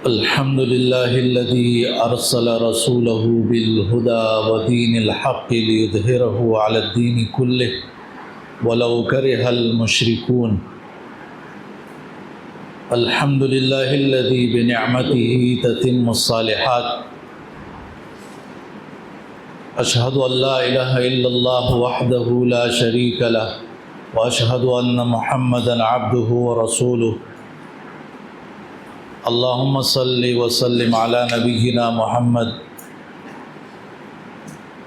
अल्हम्दुलिल्लाहिल्लज़ी अरसला रसूलहु बिलहुदा व दीनिल हक़्क़ि लियुज़हिरहु अलद्दीनि कुल्लिहि वलौ करिहल मुशरिकून। अल्हम्दुलिल्लाहिल्लज़ी बिनिअमतिही ततिम्मुस्सालिहात। अशहदु अल्ला इलाहा इल्लल्लाह वहदहु ला शरीक लह व अशहदु अन्न मुहम्मदन अब्दुहु व रसूलुहु। अल्लाहुम्मा सल्लि व सल्लिम अला नबिय्यिना मुहम्मद।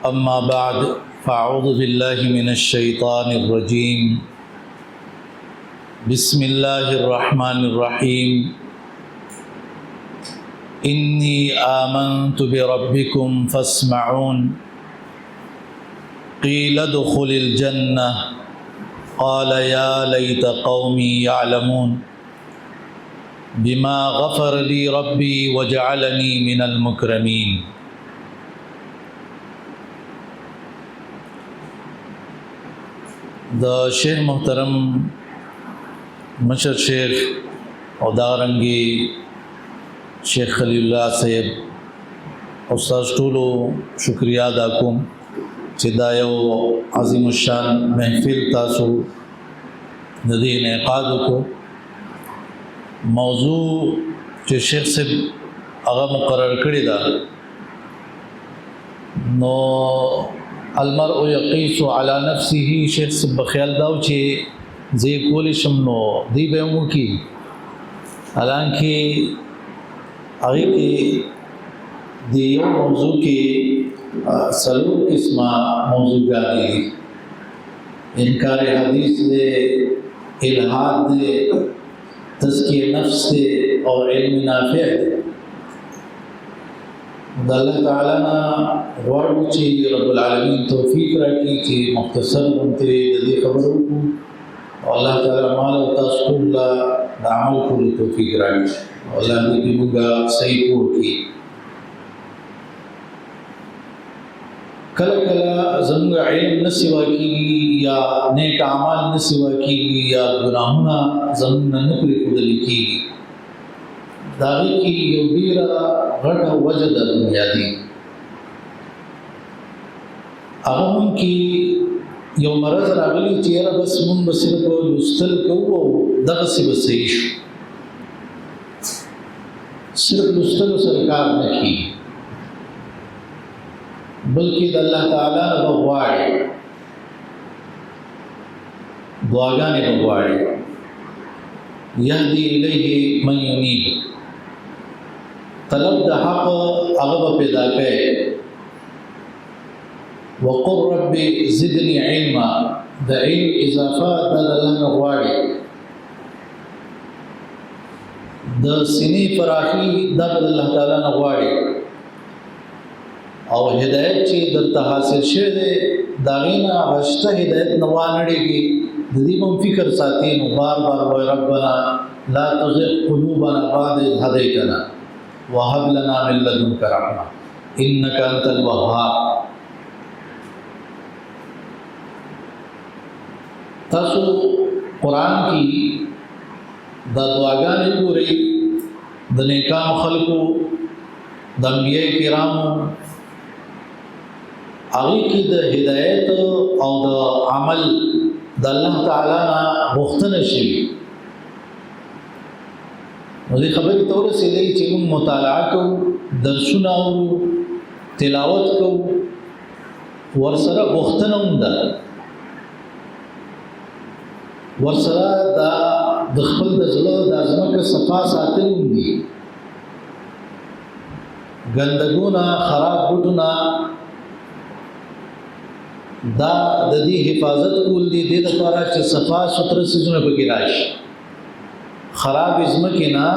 अम्मा बाद फ़अऊज़ु बिल्लाहि मिनश शैतानिर रजीम। बिस्मिल्लाहिर रहमानिर रहीम। इन्नी आमनतु बिरब्बिकुम फस्मऊन। क़ील उद्ख़ुलिल जन्नह क़ाल या लैत क़ौमी यअलमून बिमा गफ़र ली रब्बी वजअलनी मिनल मुकरमीन। द शेख मोहतरम मशर शेख और दारंगी शेख खलीलुल्लाह साहब उस्ताद टूलो शुक्रिया अदा कुम चिदायो अज़ीमुश्शान महफिल तासु नदी इनेक़ाद को मौजू जो शेख से आगा मुकर्रर करी दा नो अलमरउ यक़ीसु अला नफ्सिही। शेख से बख्याल दाव चे जे कोलिशम नो दी बेमु की हालांकि आगे के दियो मौजू के सलूर किस्मा मौजू गाली इनकार हदीस दे, इल्हाद दे, तज़किये नफ्स दे और इल्म नाफ़िअ दे। अल्लाह ताला ना वाड़ू ची रब्बुल आलमीन तौफीक राखी ची मुख्तसर बनते जदी खबरों को अल्लाह ताला माल तास्कुल्ला दामल को तौफीक राखी अल्लाह ने भी मुगा सही पूर की। कला कला ज़ंग इल्म न सिवा की या नेक आमाल न सिवा की या गुनाहुना ज़ंग न पूरी खुदली की दागी की यो बीरा घटा वजद बुनियादी अगम की यो मरज़ रागली चेहरा बस मुन बसिर को लुस्तल को वो दग से बसईश सिर्फ लुस्तल सरकार न की बल्कि अल्लाह ताला ने बगवाड़े दुआगाने बगवाड़े यहदी इलैहि मन युनीब तलब द हक़ अगब पैदा करे वक़ुर रब्बी ज़िदनी इल्मा द इल्म इज़ाफ़ा द अल्लाह ने बगवाड़े द सिनी फराखी द अल्लाह ताला ने बगवाड़े और हिदायत ची दरता हासिल शेदे दागीना बश्ता हिदायत नवानड़े की दीबम फिक्र साथी बार बार वो रब्बना ला तुज़िग़ क़ुलूबना बअद इज़ हदैतना व हब लना मिन लदुनका रहमा इन्नका अंतल वह्हाब। तासु कुरान की द दुआगाने पूरी द नेकाम खल्को द अंबिया किराम आगे की द हिदायत और द अमल द अल्लाह ताला ना मुख्तन शिवी मुझे खबर की तौर से लई चिमुन मुताला को दर्शुना हो तिलावत को वर्सरा मुख्तन उंदा वर्सरा दा दखल दजलो दाजमा के सफा साते उंदी गंदगुना खराब बुटना दा ददी हिफाजत कुल दी दे दपारा च सफा सुथरा सीजन पे गिराश खराब इज़्म के ना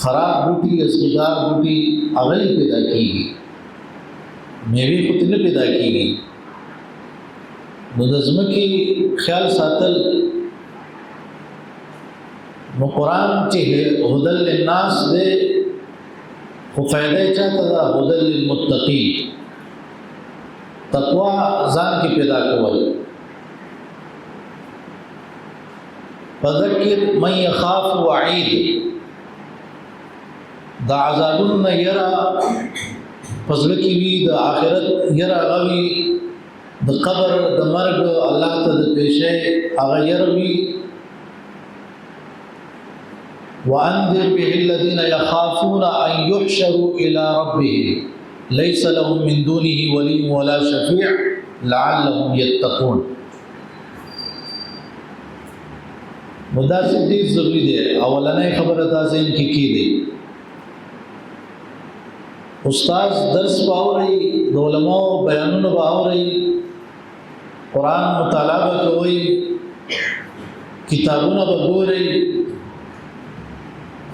खराब बूटी असगदार बूटी अगल पैदा की मेवे खुतने पैदा की नज़्म की ख्याल सातल न कुरान चे हुदल लिन्नास दे फ़ायदा चाहता था हुदल लिलमुत्तक़ीन तक़वा ज़ान की पैदा कवल फ़ज़क्किर मन यख़ाफ़ु वईद د عذابونو نه یره په زړه کې وي، د آخرت یره هغه وي، د قبر د مرګ الله ته د پیشۍ هغه یره وي. وأنذر به الذين يخافون أن يحشروا إلى ربهم ليس لهم من دونه ولي ولا شفيع لعلهم يتقون. مداسم دې ضروري دی. اولنۍ خبره دا ذهن کې کېږي، استاد درس باوري، د علماء بیانونه باوري، قرآن مطالعه کوي، کتابونه وګوري،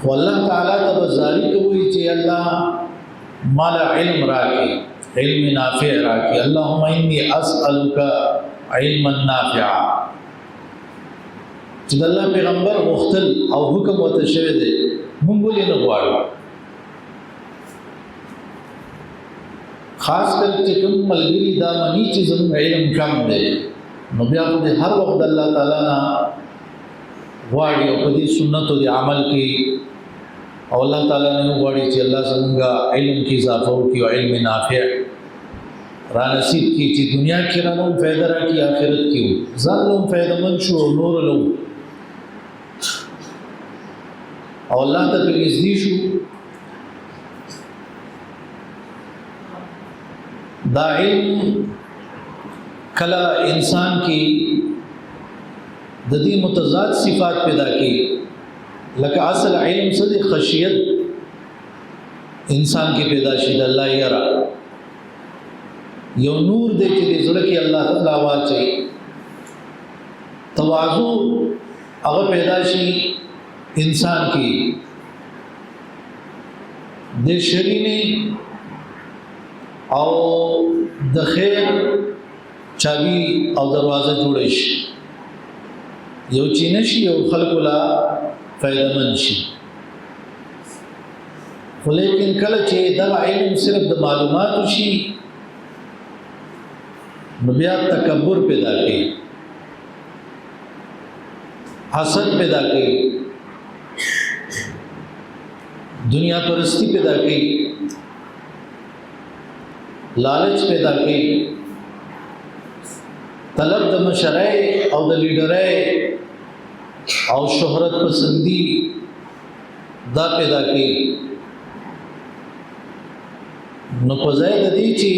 والله تعالی ته بزاری کوي چې الله مال علم راکړي، علم نافع راکړي. اللهم اني اسالک علما نافعا. چې الله پیغمبر مختل او حکم وته شوی دی، مونږ ولې نه غواړو؟ خاص کر چې کوم ملګری دا مني چې زموږ علم کم دی، نو بیا په هر وخت الله تعالی نه غواړي او په دې سنتو دی عمل کوي، او الله تعالی نے غواړي چې الله څنګه علم کې اضافه وکړي او علم نافع را نصیب کړي چې دنیا کې رانو فائدہ راکړي، آخرت کې ځان له فائدہ من شو نور له او الله ته نږدې شو. دا علم کله انسان کې د دې متضاد صفات پیدا کوي، لکه اصل علم سره خشیت انسان کې پیدا شي، د الله یرا یو نور دې چې زړه کې الله تعالی واچي، تواضع هغه پیدا شي انسان کې، د شرینه او د خیر چابي او دروازه جوړ شي، یو چینه شي یو خلق لا فائدہ مند شي. ولیکن کله چې دا علم صرف د معلومات شي، نو بیا تکبر پیدا کوي، حسد پیدا کوي، دنیا پرستی پیدا کوي، لالچ پیدا کوي، طلب د مشرۍ او د لیډرۍ او شهرت پسندی دا پیدا کوي. نو په ځای د دې چې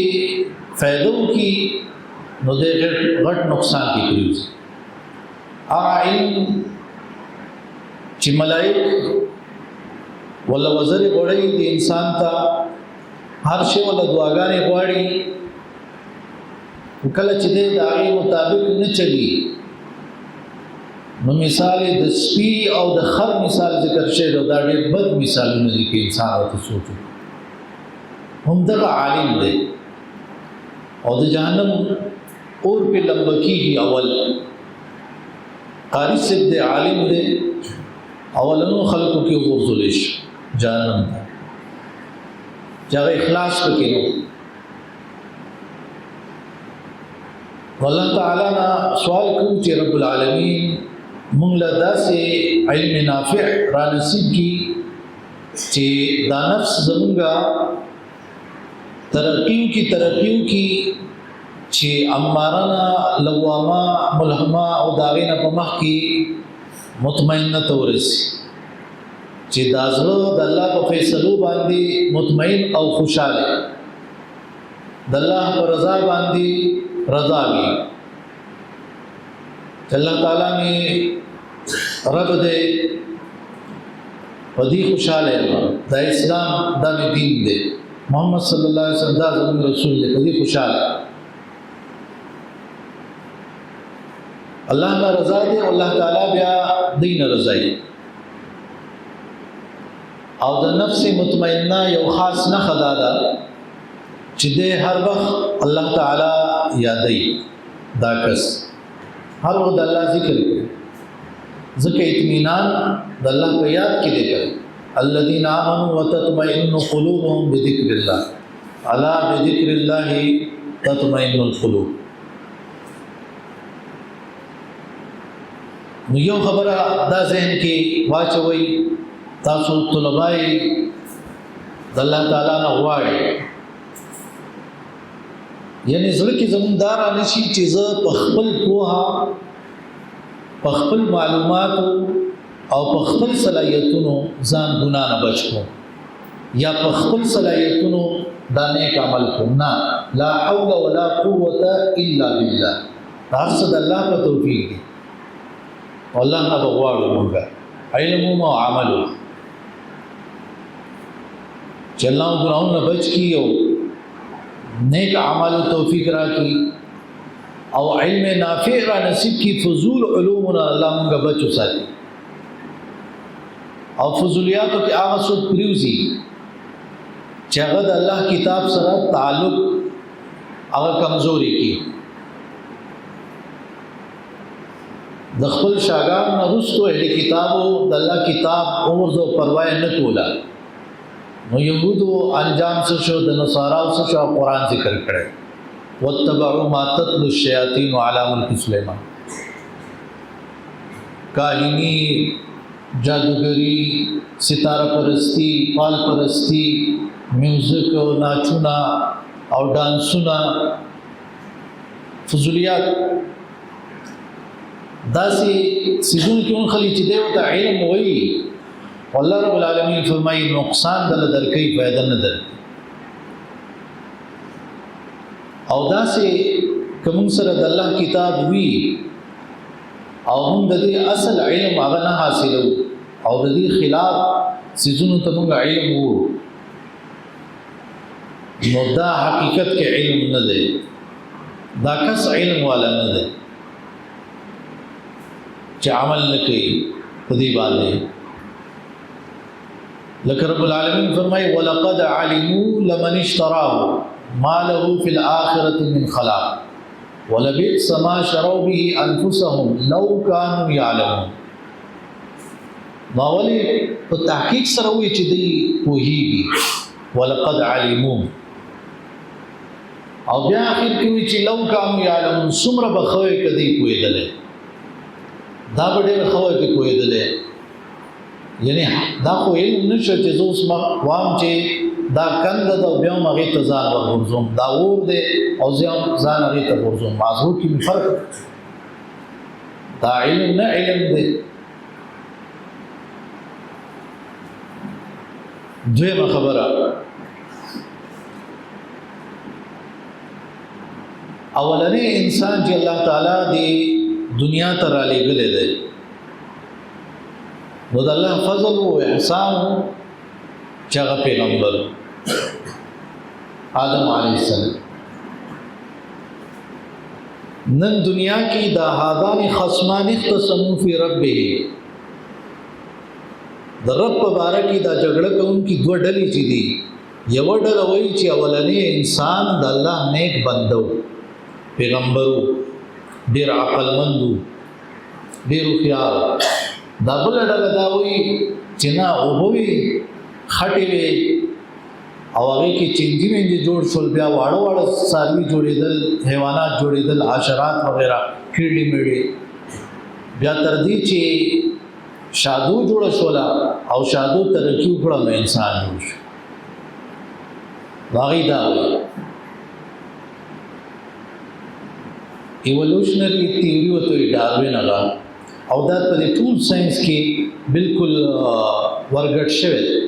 فائدو کې نو د غټ نقصان کې کوي. هغه علم چې ملائک ولا وزر غوړي د انسان ته هر شی ولا دعاګانې غواړي، کله چې د هغه مطابق نه چلی، نو مثال د سپی او د خر مثال ذکر شوی، دا ډېر بد مثالونه دي چې انسان ورته سوچي. هم دغه عالم دی او د جهنم اور په لمبکیږي. اول قاری صاحب دی، عالم دی، اولنو خلقو کې ورزول شي جهنم ته، چې هغه اخلاص پکې نو. والله تعالی نه سوال کوم چې رب العالمین مونږ له داسې علم نافع را نصیب کی چې دا نفس زمونږه ترقیو کی چې امارنا لوامه ملهمه او داغې نه په مخ کې مطمئنه ورسي، چې دا زړه د الله په فیصلو باندې مطمئن او خوشاله، د الله په رضا باندې رضا وي، چې الله تعالی نے رب دې پدې خوشاله دا اسلام دا دین دی، محمد صلی الله علیه وسلم دا زموږ رسول دی، پدې خوشاله الله نه رضا دی، الله تعالی بیا دین رضای. او د نفس مطمئنه یو خاص نه خدا ده چې د هر وخت الله تعالی یادای، دا کس هر وخت الله ذکر کوي، ذکر اطمینان د الله په یاد کې دی کوي. الذين آمنوا وتطمئن قلوبهم بذكر الله، الا بذكر الله تطمئن القلوب. نو یو خبره دا ذهن کې واچوي، تاسو طلبای د الله تعالی نه غواړي. یعنی زړه کې زموږ دا رانشي چې زه په خپل پوهه، په خپل معلوماتو او په خپل صلاحیتونو ځان ګناه نه بچ کړم، یا په خپل صلاحیتونو دا نیک عمل کوم. نه، لا حول ولا قوة الا بالله. هر څه د الله په توفیق دي. والله نه بغواړو موږ علم او عمل چې الله ګناهونه بچ کی او نیک اعمال توفیق راکړي او علم نافع را نصیب کی. فضول علومنا الله موږ بچو ساتي. او فضولیاتو کې هغه څه پریوزي چې هغه د الله کتاب سره تعلق هغه کمزوري کی. د خپل شاګرد نه رسو اهل کتابو د الله کتاب عمر زو پروا نه کولا. نو يهودو انجام څه شو، د نصاراو څه شو، قرآن ذکر کړي. واتبعوا ما تتلو الشياطين على ملك سليمان. کاهنی، جادوگری، ستاره پرستی، پال پرستی، میوزک او ناچونا او ډانسونا، فضولیات داسې سيزون کې اون خلی چې دیو ته علم وایي. والله رب العالمین فرمایي نقصان دل درکې فائدہ نه در. او داسې کوم سره د الله کتاب وی او هم د دې اصل علم هغه نه حاصلو او د دې خلاف سيزونو ته موږ علم وو، نو دا حقیقت کې علم نه دی، دا کس علم والا نه دی چې عمل نه کوي په دې باندې. لکه رب العالمین فرمایي ولقد علموا لمن اشتراه ما له في الآخرة من خلاق ولبئس ما شروا به انفسهم لو كانوا يعلمون. ناولې په تحقیق سره وی چې دی پوهیږي ولقد علموا، او بیا اخر کې وی چې لو كانوا يعلمون. څومره بخوي کدی پوهیدل، دا ډېر خوي کې پوهیدل. یعنی دا خو علم نشه چې زوس ما وام چې دا کند دا بیا مغه ته ځان ورغورځوم، دا ور دي او ځان هغه ته ورغورځوم. مازو کې فرق، دا علم نه علم دی. دویمه خبره، اولنې انسان چې الله تعالی دی دنیا ته را لېږلی دی، نو د الله فضل او احسان چې هغه پیغمبر آدم علیه السلام. نن دنیا کې دا هادان خصمان اختصموا فی ربه، د رب په باره کې دا جګړه کوونکي دوه ډلې چې دي. یو ډله وایي چې اولنی انسان د الله نیک بندو، پیغمبرو، ډېر عقلمندو، ډېر هوښیار. دا بله ډله دا وایي چې نه، اوبه وي، خټې وي او هغې کې چینجي وینجي جوړ شول، بیا واړه واړه څاروي جوړېدل، حیوانات جوړېدل، حشرات وغیره، کیړې میړې، بیا تر دې چې شادو جوړه شوله او شادو ترقي وکړه نو انسان جوړ شو. هغې دا وایي ایولوشنري تیوري ورته وایي، ډاروین هغه، او دا په دې ټول ساينس کې بالکل ورګډ شوی دی.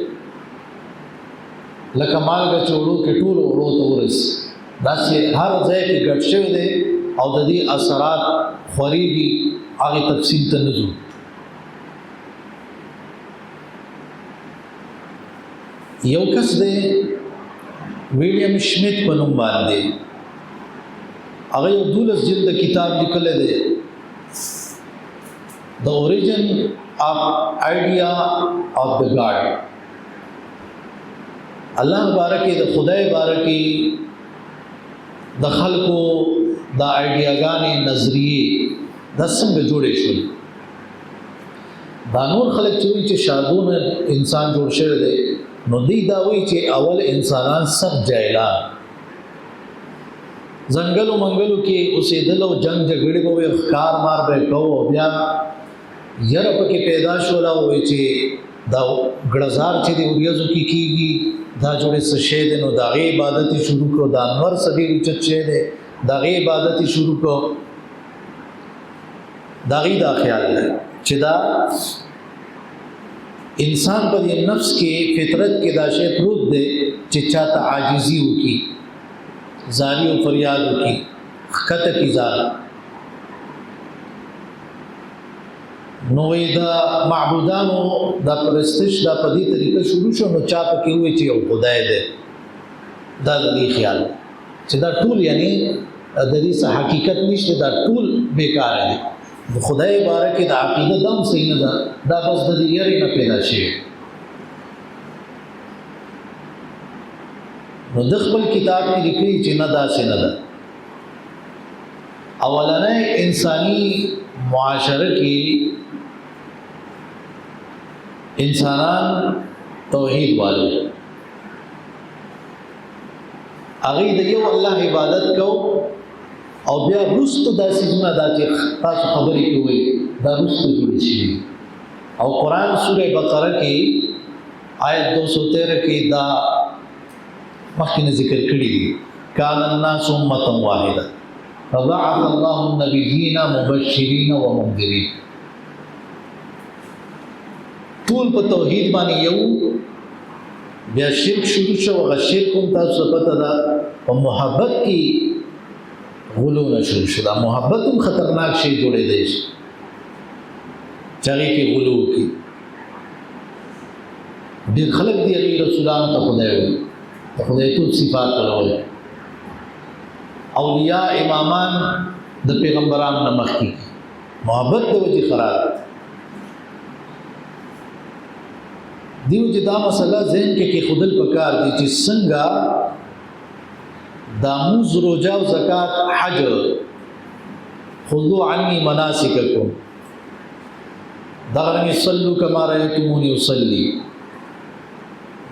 لکه مالګه چې وړو کې ټول وړو ته ورسي، داسې هر ځای کې ګډ شوی دی او د دې اثرات خورېږي. هغې تفصیل ته نه ځو. یو کس دی ویلیام شمیت په نوم باندې، هغه یو 12 جلد کتاب لیکلی دی، The Origin of Idea of the God. الله بارکی د خدای بارکی د خلقو د آئیډیاګانې نظریې د څنګه جوړې شول. دا نور خلک چې وایي چې شادون انسان جوړ شوی دی، نو دی دا وایي چې اول انسانان سب جاهلان، ځنګلو منګلو کې اوسېدل او جنگ جګړې به وي، ښکار مار به کوو، بیا یره پکې پیدا شوله. وایي چې دا ګړزار چې د وریځو کې کیږي دا جوړې څه شی دی نو د هغې عبادت یې شروع کړو د انور څه ډېر اوچت شی دی د هغې عبادت یې شروع کړو د هغې دا خیال دی چې دا انسان په دې نفس کې فطرت کې دا شی پروت دی چې چاته عاجزي وکړي زاری او فریاد وکړي ښکته کړي ځان نو دا معبودانو دا پرستش دا په دې طریقه شروع شو نو چا پکې وایي چې یو خدای دی دا د دې خیال چې دا ټول یعنی د دې څه حقیقت نشته دا ټول بیکار دي د خدای باره کې د عقیده دم صحیح نه ده دا بس د دې یاري نه پیدا شي نو د خپل کتاب کې لیکلي چې نه داسې نه ده اولنې انساني معاشره کې انسانان توحید والو هغه د یو الله عبادت کو او بیا رستو داسې نه دا چې تاسو خبرې کوي دا رستو جوړ شي او قران سوره بقره کې آیت 213 کې دا مخکې ذکر کړی دی کان الناس امه واحده فبعث الله النبيين مبشرين ومنذرين ټول په توحید باندې یو بیا شرک شروع شو هغه شرک هم تاسو پته ده او محبت کې غلو نه شروع شو دا محبت هم خطرناک شی جوړې دی چاغي کې غلو کې ډېر خلک دی رسولانو ته خدای وي خدای ټول صفات ولول اولیاء امامان د پیغمبرانو نه مخکې محبت د وجې خراب دیو چې دا مسله ذهن کې خودل پکار دي چې څنګه دا موز روزه او زکات حج خذوا عني مناسککم دا رنګ صلو کما رایتمونی اصلي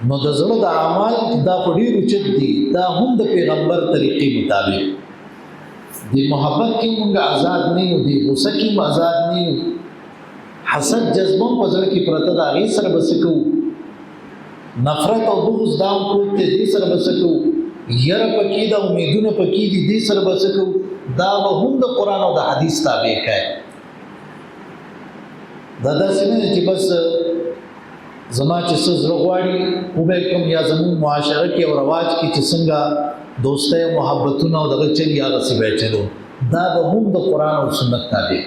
نو د زړه د اعمال دا ډېر اوچت دي دا هم د پیغمبر طریقې مطابق د محبت کې موږ آزاد نه یو د غصه کې آزاد نه یو حسد جذبه په ځړ کې پرته دا غي سره بسکو نفرت او بغض دا پروت دي سره بسکو یره پکې دا امیدونه پکې دي دې سره بسکو دا هم د قران او د حدیث تابع کوي دا داسې نه چې بس زما چې څه زړه غواړي او به کوم یا زموږ معاشره کې او رواج کې چې څنګه دوستۍ او محبتونه او دغه چل یا غسی به چلو دا به هم د قران او سنت تابع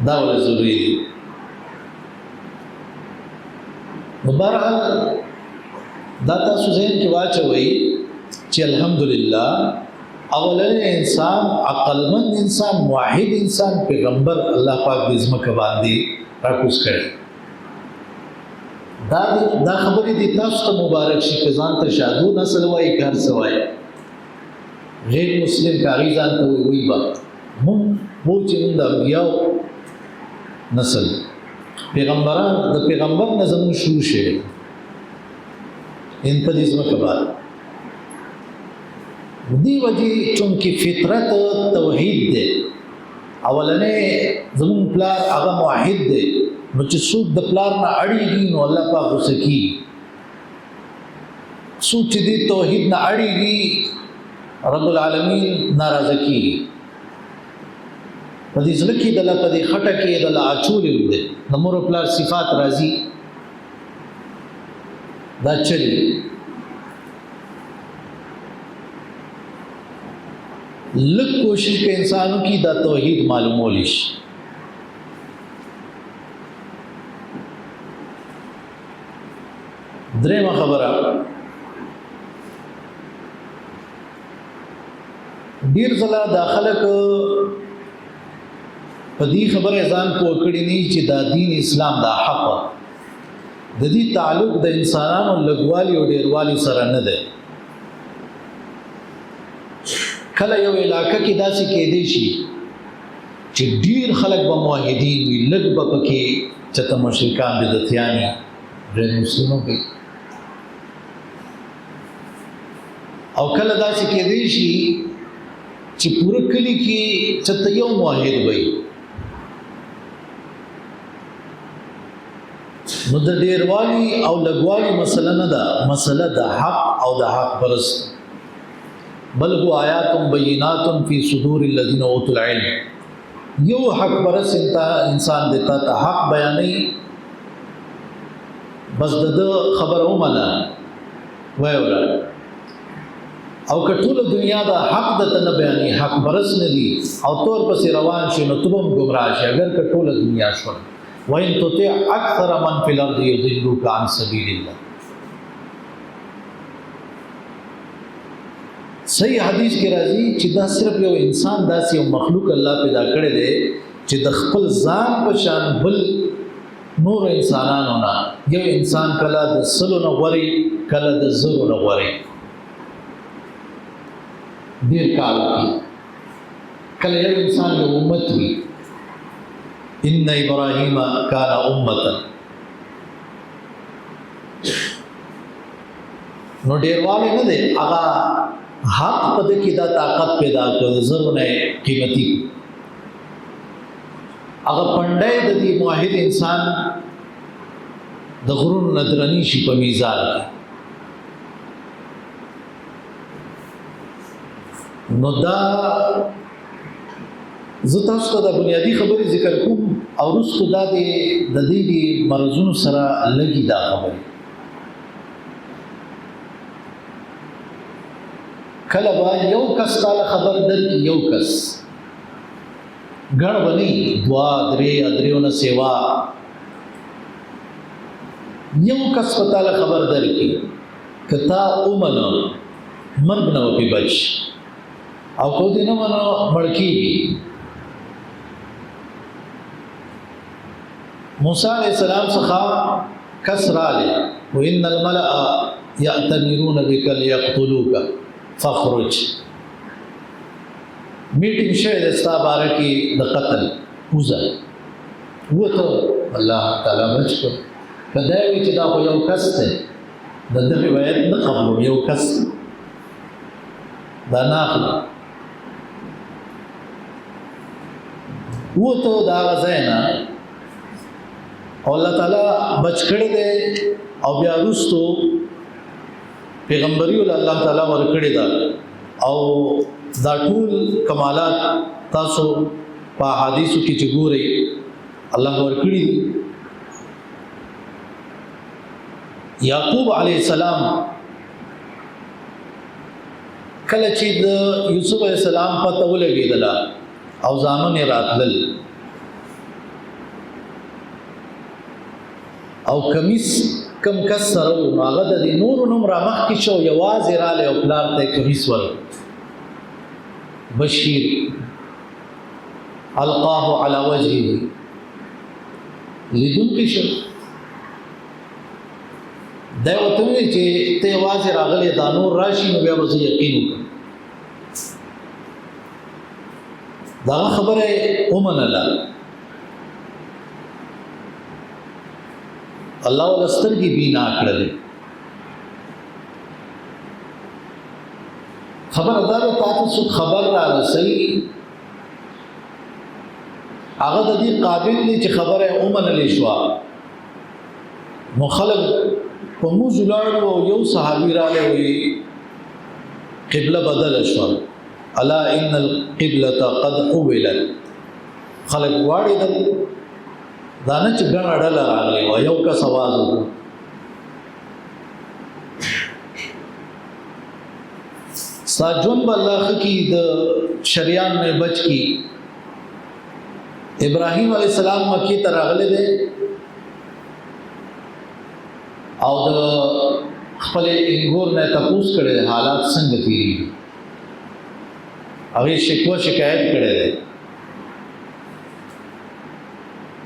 دا ول ضروري دي مبارک دا تاسو ذهن کې واچوي چې الحمدلله اولنې انسان عقلمند انسان واحد انسان پیغمبر الله پاک دې زمکه باندې راکوس کړي دا خبرې دي تاسو ته مبارک شي که ځان ته شادو نسل وای کار سوای غیر مسلم کاری ځان ته وی با مون مو چې د انبیاء نسل پیغمبران د پیغمبر نظم شروع شي ان په دې زمکه باندې دی وجه چونکی فطرت توحید دی اولنې زمون پلار هغه موحد دی نو چې څوک د پلار نه اړیږي نو الله پاک وسکی څوک چې د توحید نه اړیږي رب العالمین ناراضه کی په دې ځل کې د الله په دې خټه کې د الله اچولې دی د مور پلار صفات راځي دا چلی لږ کوشش کې انسانوں کی دا توحید معلومول شي درېمه خبره ډیر ځله داخله کو په دې خبره ځان پوه کړی نه چې دا دین اسلام دا حق د دې تعلق د انسانانو لګوالي او ډیروالي سره نه ده کله یو علاقه کې داسې کېدې شي چې ډیر خلک به موحدین وي لږ به پکې چته مشرکان بدعتیانی غیر مسلمانو کې او کله داسې کېدې شي چې پوره کلی کې چته یو موحد وي نو د ډیروالي او لګوالي مسله نه ده، مسله د حق او د حق پرست. بل هو آیات بینات فی صدور الذین اوتوا العلم. یو حق پرست انسان دیتا ته حق بیانې، بس د خبر ومنه وای ولا او کټول دنیا دا حق د تن بیانې، حق پرست نه دي او تور پسې روان شي نو تبم گمراه شي. اگر کټول دنیا شو وَإِن تُطِعْ أَكْثَرَ مَنْ فِي الْأَرْضِ يُضِلُّوكَ عَنْ سَبِيلِ اللَّهِ. صحیح حدیث کې راځي چې دا صرف یو انسان داسې یو مخلوق الله پیدا کړی دی چې د خپل ځان په شان بل نور انسانانو نه یو انسان کله د سلو نه غوري کله د زرو نه غوري ډیر کار کوي. کله یو انسان د امت وي، ان ابراهیم کان امه، نو ډیرواله نه دی هغه حق پد کې دا طاقت پیدا کړ، زرونه قیمتي هغه پندای د دې موحد انسان د غرور ندرنی شي په میزان کې. نو دا زه تاسو ته د بنیادی خبرې ذکر کوم او وروسته دا د دې مرزونو سره لګي دا خبرې. کله به یو کس تعالی خبر درکړي، یو کس ګڼ بني دوا درېونه سیوا، یو کس په تعالی خبر درکړي کتا اومنه مرګ نه وپی بچ او کو دې نه منو مړکی. موسی علیہ السلام څخه کسراله وان الملأ یأتمرون بك ليقتلوك فخرج. میټینګ شه د استابارکی د قتل وزه وته الله تعالی بچو کداوی چې دا یو کس ته د دې روایت نه قبول یو کس دا ناخله وته دا غزینا الله تعالی بچ کړی دی او بیا وروستو پیغمبري ول الله تعالی ورکړی دا او دا ټول کمالات تاسو په حدیثو کې چې ګورئ الله ورکړي. یعقوب علیه السلام کله چې د یوسف علیه السلام پته ولګېدله او زامن یې راتلل او کمیس کم کس سره و نو هغه د نورو نوم رامخکې شو، یوازې رالی او پلار ته یې کمیس ورکړ بشیر القاه علی وجهه لیدونکی شو. دا ورته ویل چې ته یوازې راغلی دا نور راشي نو بیا به زه یقین وکړم. دا خبره ومنله. الله ول سترګې بینا کړلې. خبر ادا ده تاسو خبر را رسي هغه د دې قابل دي چې خبره ومنلې شو. مخالف په موزلانو او یو صحابي راغلی وي قبله بدل شو، الا ان القبلة قد حولت. خلق واړي دانه چې ګڼ اړه راغلی و یو کس आवाज وکړ ساجون بالله کی د شریان میں بچ کی. ابراهیم علیہ السلام مکی ته راغلی دی او د خپل انګور نه تپوس کړي حالات څنګه تیری هغه شکوه شکایت کړي دی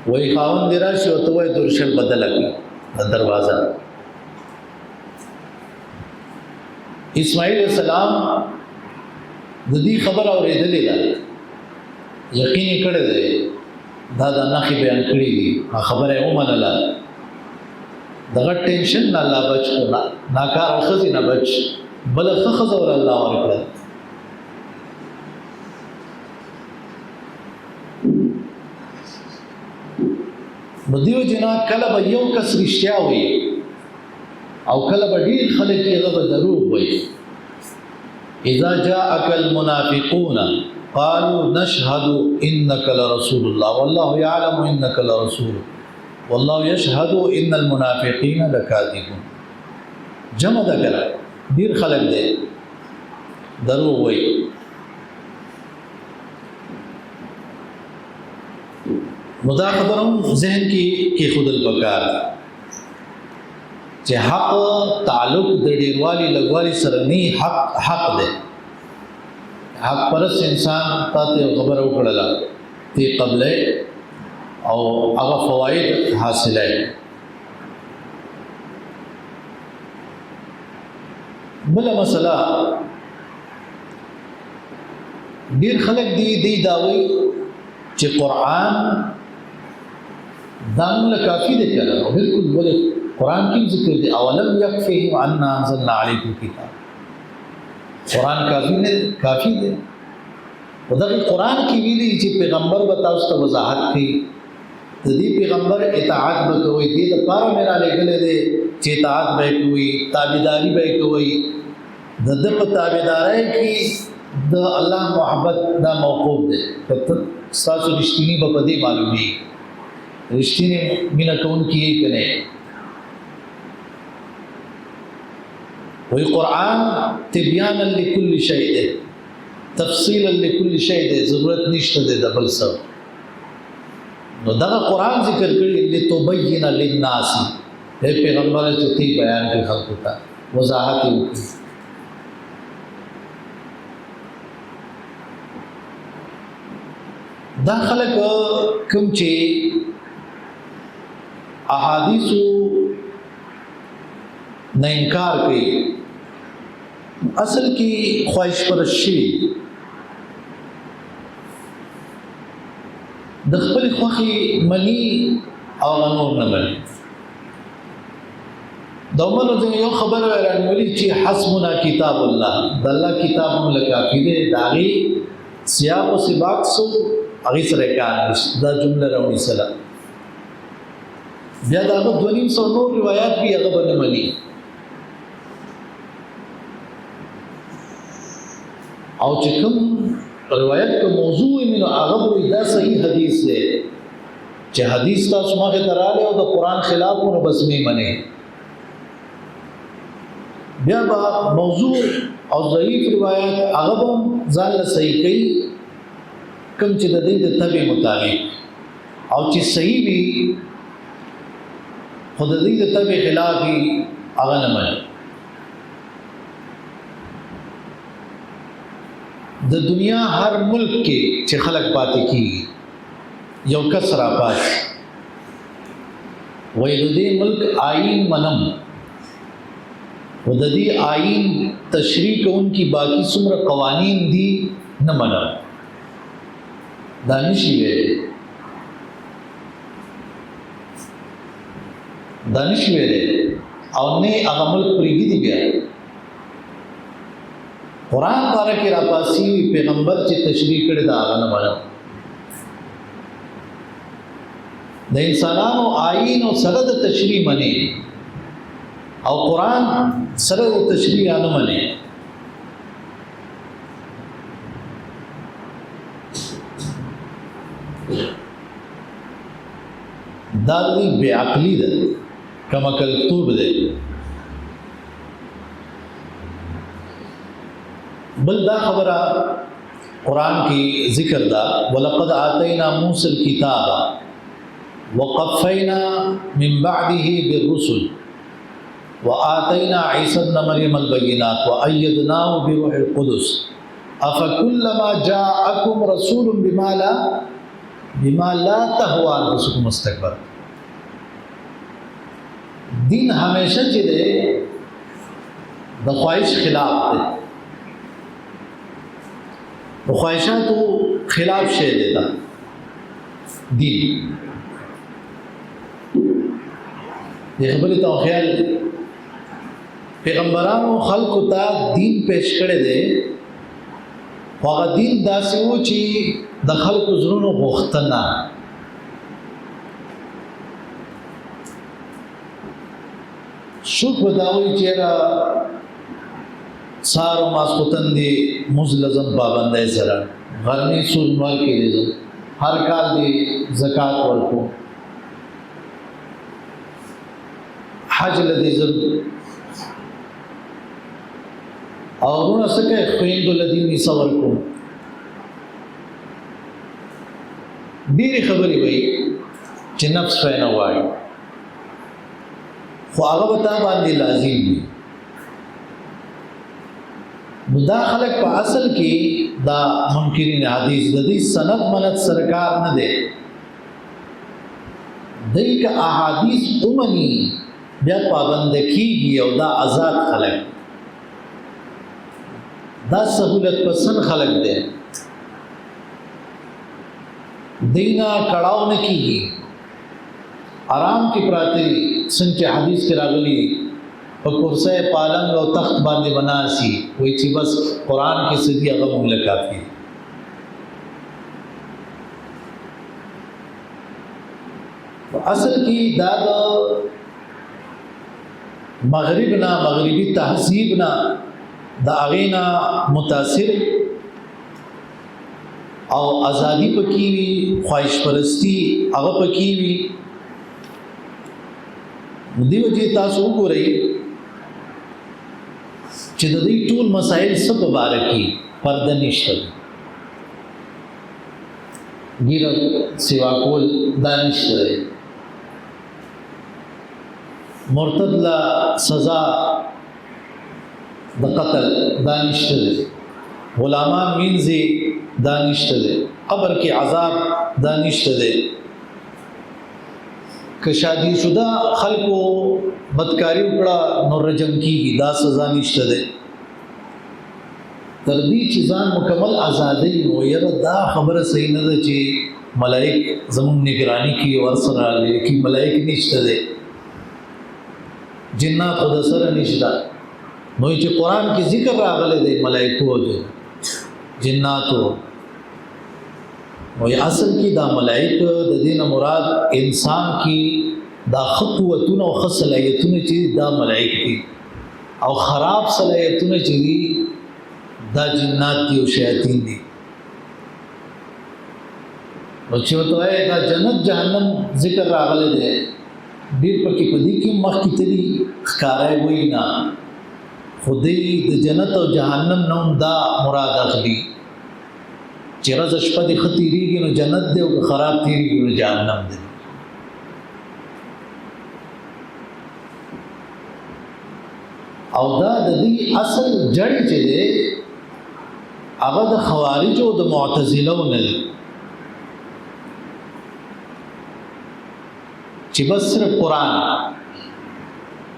وای خاون دی راشي او ته وای درشل بدل کړه دروازه. اسماعیل السلام د دې خبر اورېدلې ده یقین کړی دی دا د نخي بیان کړی دی خبره ومنله دغه ټینشن نه الله بچ کړه ناکار خزینه بچ بل خزور الله ورکړه. نو دیو جنا کله به یو کس رښتیا وایي او کله به ډېر خلک یې هغه به دروغ وایي. اذا جاءك المنافقون قالوا نشهد انك لرسول الله والله يعلم انك لرسول والله يشهد ان المنافقين لكاذبون. جمع ده کړه ډیر خلک دي دروغ وایي. نو دا خبرم ذهن کې خودل پکار چې حق تعلق د ډیروالي لګوالي سره نه حق ده. حق پرس انسان ته خبر وکړه تی قبله او هغه فواید حاصله. بل مسله ډیر خلک دی داوي چې قرآن دانو کافی دی کړه او بالکل بل قرآن کې ذکر دی اولم یکفیهم ان انزلنا علیکم کتاب. قرآن کافی دی او دا قرآن کې ویلي چې پیغمبر به تاسو ته وضاحت کوي د دې پیغمبر اطاعت به کوي دې د پاره مې را لګلې دي چې اطاعت به کوي تابعداري به کوي د دې په تابعداري کې د الله محبت دا موقوف دی. تاسو رښتینی به په دې معلومي رښتینی مینا کون کیږي کنه. وی قرآن تبیانا لكل شیء ده تفصیلا لكل شیء ده ضرورت نشته ده د بل څه. نو دا قرآن ذکر کړی لتبین للناس اے پیغمبر چې تی بیان کې خلق ته وضاحت وکړي. دا خلق کوم چې احادیثو نه انکار کوي اصل کې خواهش پرشي د خپل خوخي منی او نور نه مني. دومره د یو خبر ورانولي چې حسبنا کتاب الله د الله کتاب موږ کافی دی. داغي سیاق او سباق سو هغه سره کار دا جمله راوړي سلام بیا دا 200 نور روایت به هغه باندې مني او چې کوم روایت کو موضوع منو هغه دا صحیح حدیث دی چې حدیث تاسو ماګه دراله او د قران خلاف نو بس می منه. بیا با موضوع او ضعیف روایت هغه ځان له صحیح کوي کوم چې د دې د تبع مطابق او چې صحیح وي خود دې د تبع خلاف هغه نه مني. د دنیا هر ملک کې چې خلک پاتې کیږي یو کس را پات وای د دې ملک آئین منم و د دې آئین تشریح کوونکی باقی څومره قوانین دي نه منم. دانشي ویلې او نه هغه ملک پرېږدي دی. بیا قرآن پاره کې را پاسي پیغمبر چې تشریح کړی دا هغه نه منم. د انسانانو آئین او سره د تشریح مني او قرآن سره د تشریح نه مني. دا دی بے عقلی ده کما کلتوب ده. بل دا خبره قرآن کی ذکر دا وَلَقَدْ آتَيْنَا مُوسَى الْكِتَابَ وَقَفَّيْنَا مِنْ بَعْدِهِ بِالرُّسُلِ وَآتَيْنَا عِيسَى ابْنَ مَرْيَمَ الْبَيِّنَاتِ وَأَيَّدْنَاهُ بِرُوحِ الْقُدُسِ أَفَكُلَّمَا جَاءَكُمْ رَسُولٌ بِمَا لَا تَهْوَى أَنفُسُكُمُ اسْتَكْبَرْتُمْ. دین ہمیشہ چې ده د خواهش خلاف ده د خواهشاتو خلاف شی دی دا دین. د خبرې ته خیال پیغمبرانو خلقو ته دین پیش کړی دی هغه دین داسې و چې د خلقو زړونو غوښتنه څوک به دا وایي چې یاره سهار او ماسخوتن دې مونځ لازم پابندۍ سره غرمې سور مال کې دی هر کال دې زکات ورکو حج لدې زر او ورونه څه کوي خویندو لدې میسه ورکو ډېرې خبرې وایي چې نفس پې نه وایي خو هغه به تا باندې لازم وي نو دا خلک په اصل کې دا منکرین حدیث د دې سند منت سرکار نه دی دای که احادیث اومني بیا پابند کیږي او دا آزاد خلک دا سہولت پسند خلک دی دینا کڑاو نه کیږي آرام کې پراته څنګه حدیث کې راغلي په کرسي پالنګ او تخت باندې بناسي وای چې بس قران کې سدي هغه مونږ کافي اصل کې دا د مغربي تهذیب نه د اغینا متاثر او ازادي پکې وي خواهش پرستی هغه پکې وي دیو جی تاسو وګورئ چې د دې ټول مسائل څه په باره کې پرده نشته ګیره سیوا کول دا نشته مرتد لا سزا د قتل دا نشته غلامان مینځي دا نشته قبر کې عذاب دا نشته که شادی شده خلکو بدکاری وکړه نو رجم کیږي دا سزا نشته ده تر دې چې ځان مکمل آزادۍ نو یره دا خبره صحیح نه ده چې ملائک زمون نگرانی کوي او سره لیکي ملائک نشته ده جنات خود سره نشته نو چې قران کې ذکر راغلی دی ملائکو او جناتو وی اصل کی دا ملائک د دین مراد انسان کی دا خطوتونه او خصلایتونه چې دا ملائک دي او خراب صلاحیتونه چې دي دا جنات دي او شیاطین دي او چې وته دا جنت جهنم ذکر راغله ده ډیر پکې پدې کې مخ کې تلي ښکارای وای نه خدای د جنت او جهنم نوم دا مراد اخلي چې راز شپه دې خطیریږي نو جنت دې او خراب تیریږي نو جهنم دې او دا د دې اصل جړ چې دې هغه د خوارج او د معتزله نه چې بس صرف قران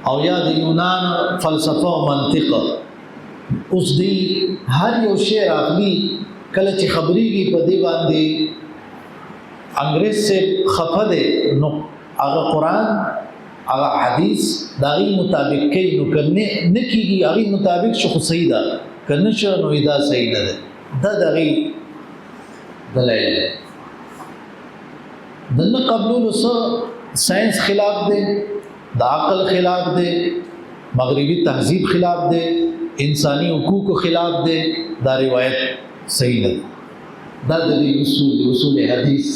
او یا د یونان فلسفه او منطق اوس دې هر یو شی راغلي کله چې خبرېږي په دې باندې انګريز سے خفه ده نو هغه قران هغه حدیث دغه مطابق کې نو کنه نه کیږي هغه مطابق شو صحیح ده کنه شو نو دا صحیح نه ده دا دغه دلایل دنه قبول ساينس خلاف ده د عقل خلاف ده مغربي تهذیب خلاف ده انساني حقوق خلاف ده دا روایت صحیح نه دا د اصول حدیث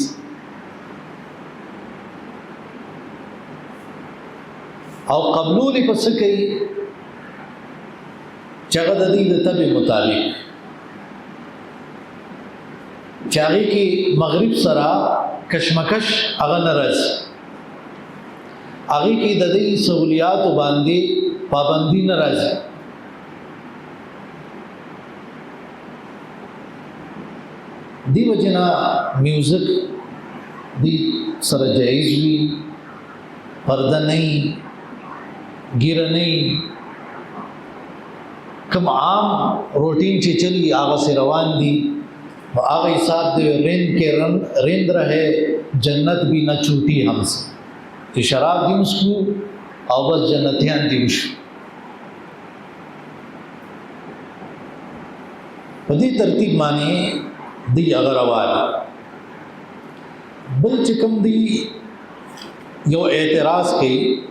او قبول پس کوي چغه د دې د تبع مطابق چاغي کې مغرب سره کشمکش هغه نرز هغه کې د دې سہولیات باندې پابندي ناراض دی وجنا میوزک دی سره جایز وی پرده نه ګیر نه کوم عام روټین چې چلی هغه سے روان دي او هغه حساب دی رند کے رند رہے جنت بھی نہ چھوٹی ہم سے کہ شراب دی اس کو او بس جنتیان دی وش په دې ترتیب باندې دی اگر آواز بل چکم دی یو اعتراض کی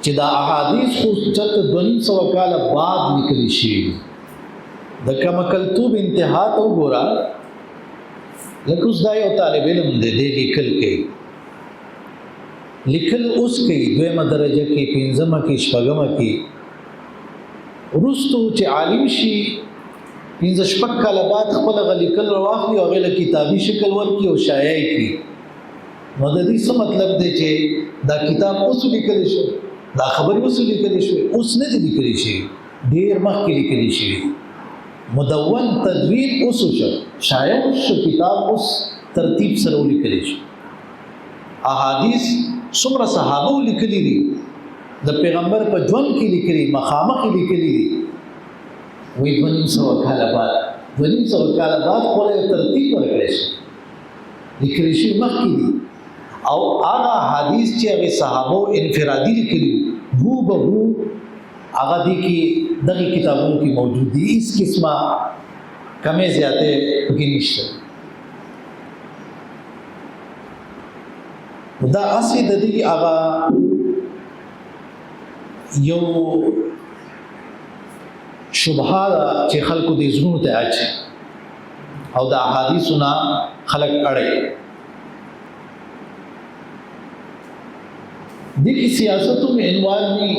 چې دا احادیث خو چرته 200 کاله بعد لیکل شي د کمکلتوب انتها ته وګوره لکه اوس دا یو طالب علم دی لیکل کوي لیکل اوس کوي دویمه درجه کې پنځمه کې شپږمه کې وروستو چې عالم شي پنځه شپږ کاله بعد خپل لیکل راواخلي او هغه له کتابي شکل ورکړي او شایع کړي نو د دې څه مطلب دی چې دا کتاب اوس لیکل شي دا خبرې اوس لیکل شي اوس نه دي لیکل شي ډېر مخکې لیکل شي مدون تدوین اوس شو شایع شو کتاب اوس ترتیب سره لیکل شي احادیث څومره صحابه لیکلي دي د پیغمبر په ژوند کې لیکلي مخامخ لیکلي دي وې 200 کاله بعد خپل ترتیب ورکړي شي لیکلي شي مخکې دي او هغه حدیث چې هغه صحابه انفرادي لیکلي وو به هغه دي کې دغه کتابونو کې موجود دي اس قسمه کمې زیاتې پکې نشته دا اصلي د دې هغه یو شبهه چې خلکو د زړونو ته اچي او د احادیثونه خلک اړي د کی سیاستو میں عنوان وی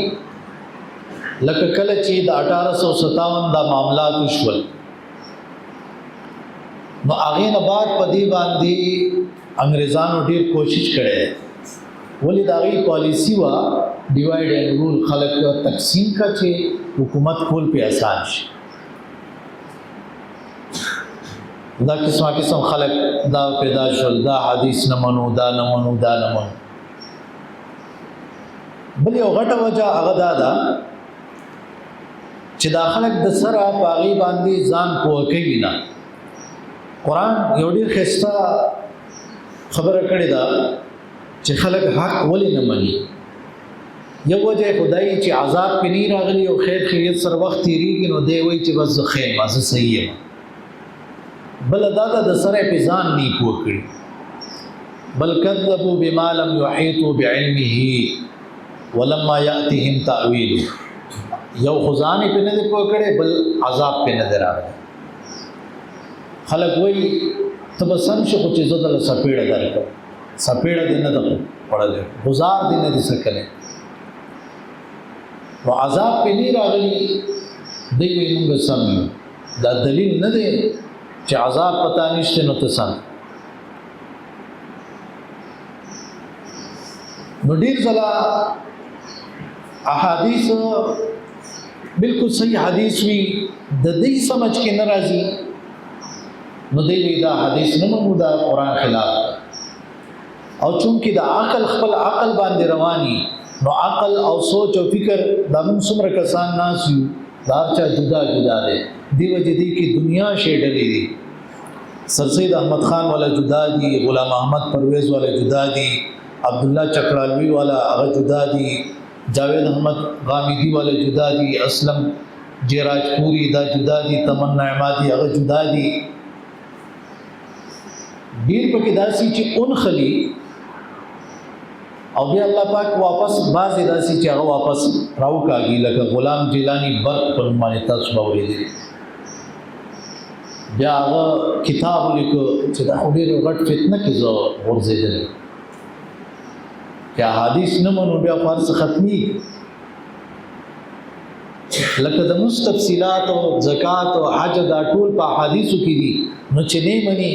لکه کله چې د 1857 دا معاملات وشول نو هغه نه بعد په دې باندې انګريزانو ډېر کوشش کړي ولې دا غي پالیسی وا ډیوایډ اینڈ رول خلک تقسیم کا چې حکومت کول په آسان شي دا قسم خلک دا پیدا شول دا حدیث نه منو دا نه منو بل یو غټه وجه هغه دا چې دا خلک د سره باغی باندې ځان پوه کوي نه قرآن یو ډېر ښایسته خبره کړې ده چې خلک حق ولې نه مني یو وجه خدای چې عذاب په نی راغلی او خیر خیریت سره وخت تیریږي نو دی وایي چې بس خیر ما زه صحیح یم بل دا د سره په ځان نه پوه کړي بل کذبوا بما لم يحيطوا بعلمه ولما ياتهم تاويل یو خزانه په نه پوه کړي بل عذاب په نه راغلی خلک وایي تب سم شو چې زه دل سپېړه درکړم سپېړه دې نه ده پړل گزار دې نه دي سکلې نو عذاب په نه راغلی دی موږ سم دا دلیل نه دی چې عذاب پتا نشته نو ته سم نو ډیر ځله احادیث بالکل صحیح حدیث وی د دې سمجھ کې ناراضي نو دی دا حدیث نه مو دا قران خلاف او چونکی دا عقل خپل عقل باندې رواني نو عقل او سوچ او فکر د موږ څومره کسان ناس یو دا چا جدا جدا دي دیو جدي کی دنیا شیډلې دي سر سید احمد خان والا جدا دي غلام احمد پرویز والا جدا دي عبد الله چکرالوی والا هغه جدا دي جاوید احمد غامدی والا جدا دي اسلم جیراجپوری دا جدا دي تمنا احمدی هغه جدا دي ډیر پکې داسي چې اون خلی او بیا الله پاک واپس بازي داسي چې هغه واپس راو کاږي لکه غلام جیلانی برق پر باندې تاسو باورې دي بیا هغه کتاب لیکو چې دا ډېر غټ فتنه کې زو ورزيدل چې حدیث نه مونږ بیا فارس ختمي لکه د مستفصلات او زکات او حج دا ټول په حدیثو کې دي نو چې نه مني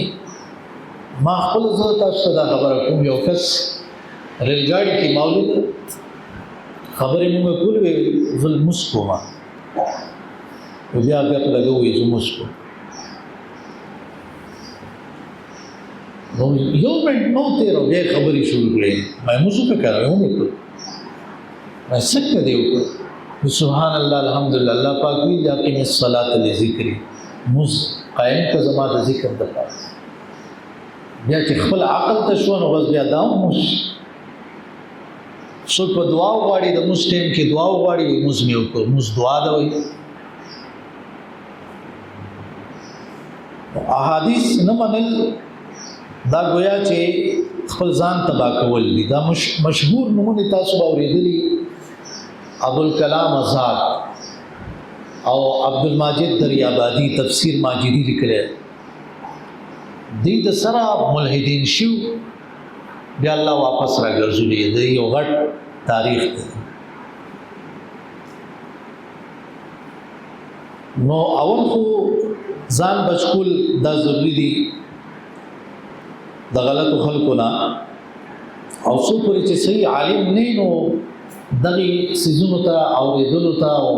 ما خپل زه تاسو ته خبره کوم یو کس ریلګاډي کې مولود خبرې موږ کولې ول مسکو ما بیا هغه لګوي زه مسکو نو یو منټ نو تیرو بیا خبرې شروع کړې ما مسکو کړو نو ما څنګه دیو سبحان الله الحمدلله الله پاک وی دا کې الصلاه لذکر مز قائم کا زما د ذکر د پاس بیا چې خپل عقل ته شو نو بس بیا داو مش څو په دعا وغواړي د مسلم کې دعا وغواړي مسلم کو مس دعا دا وي احادیث نه منل دا گویا چې خپل ځان تبا کول دي دا مشهور نمونه تاسو باورېدلی ابوالکلام آزاد او عبدالماجد دریابادی تفسیر ماجدی لیکلی دی د سره ملحدین شو بیا الله واپس راګرځولي دی یو غټ تاریخ دی. نو اول خو ځان بچکول دا ضروری دی د غلطو خلکو نه او څو پورې چې صحیح عالم نه نو دغه سيزونو ته اورېدلو ته او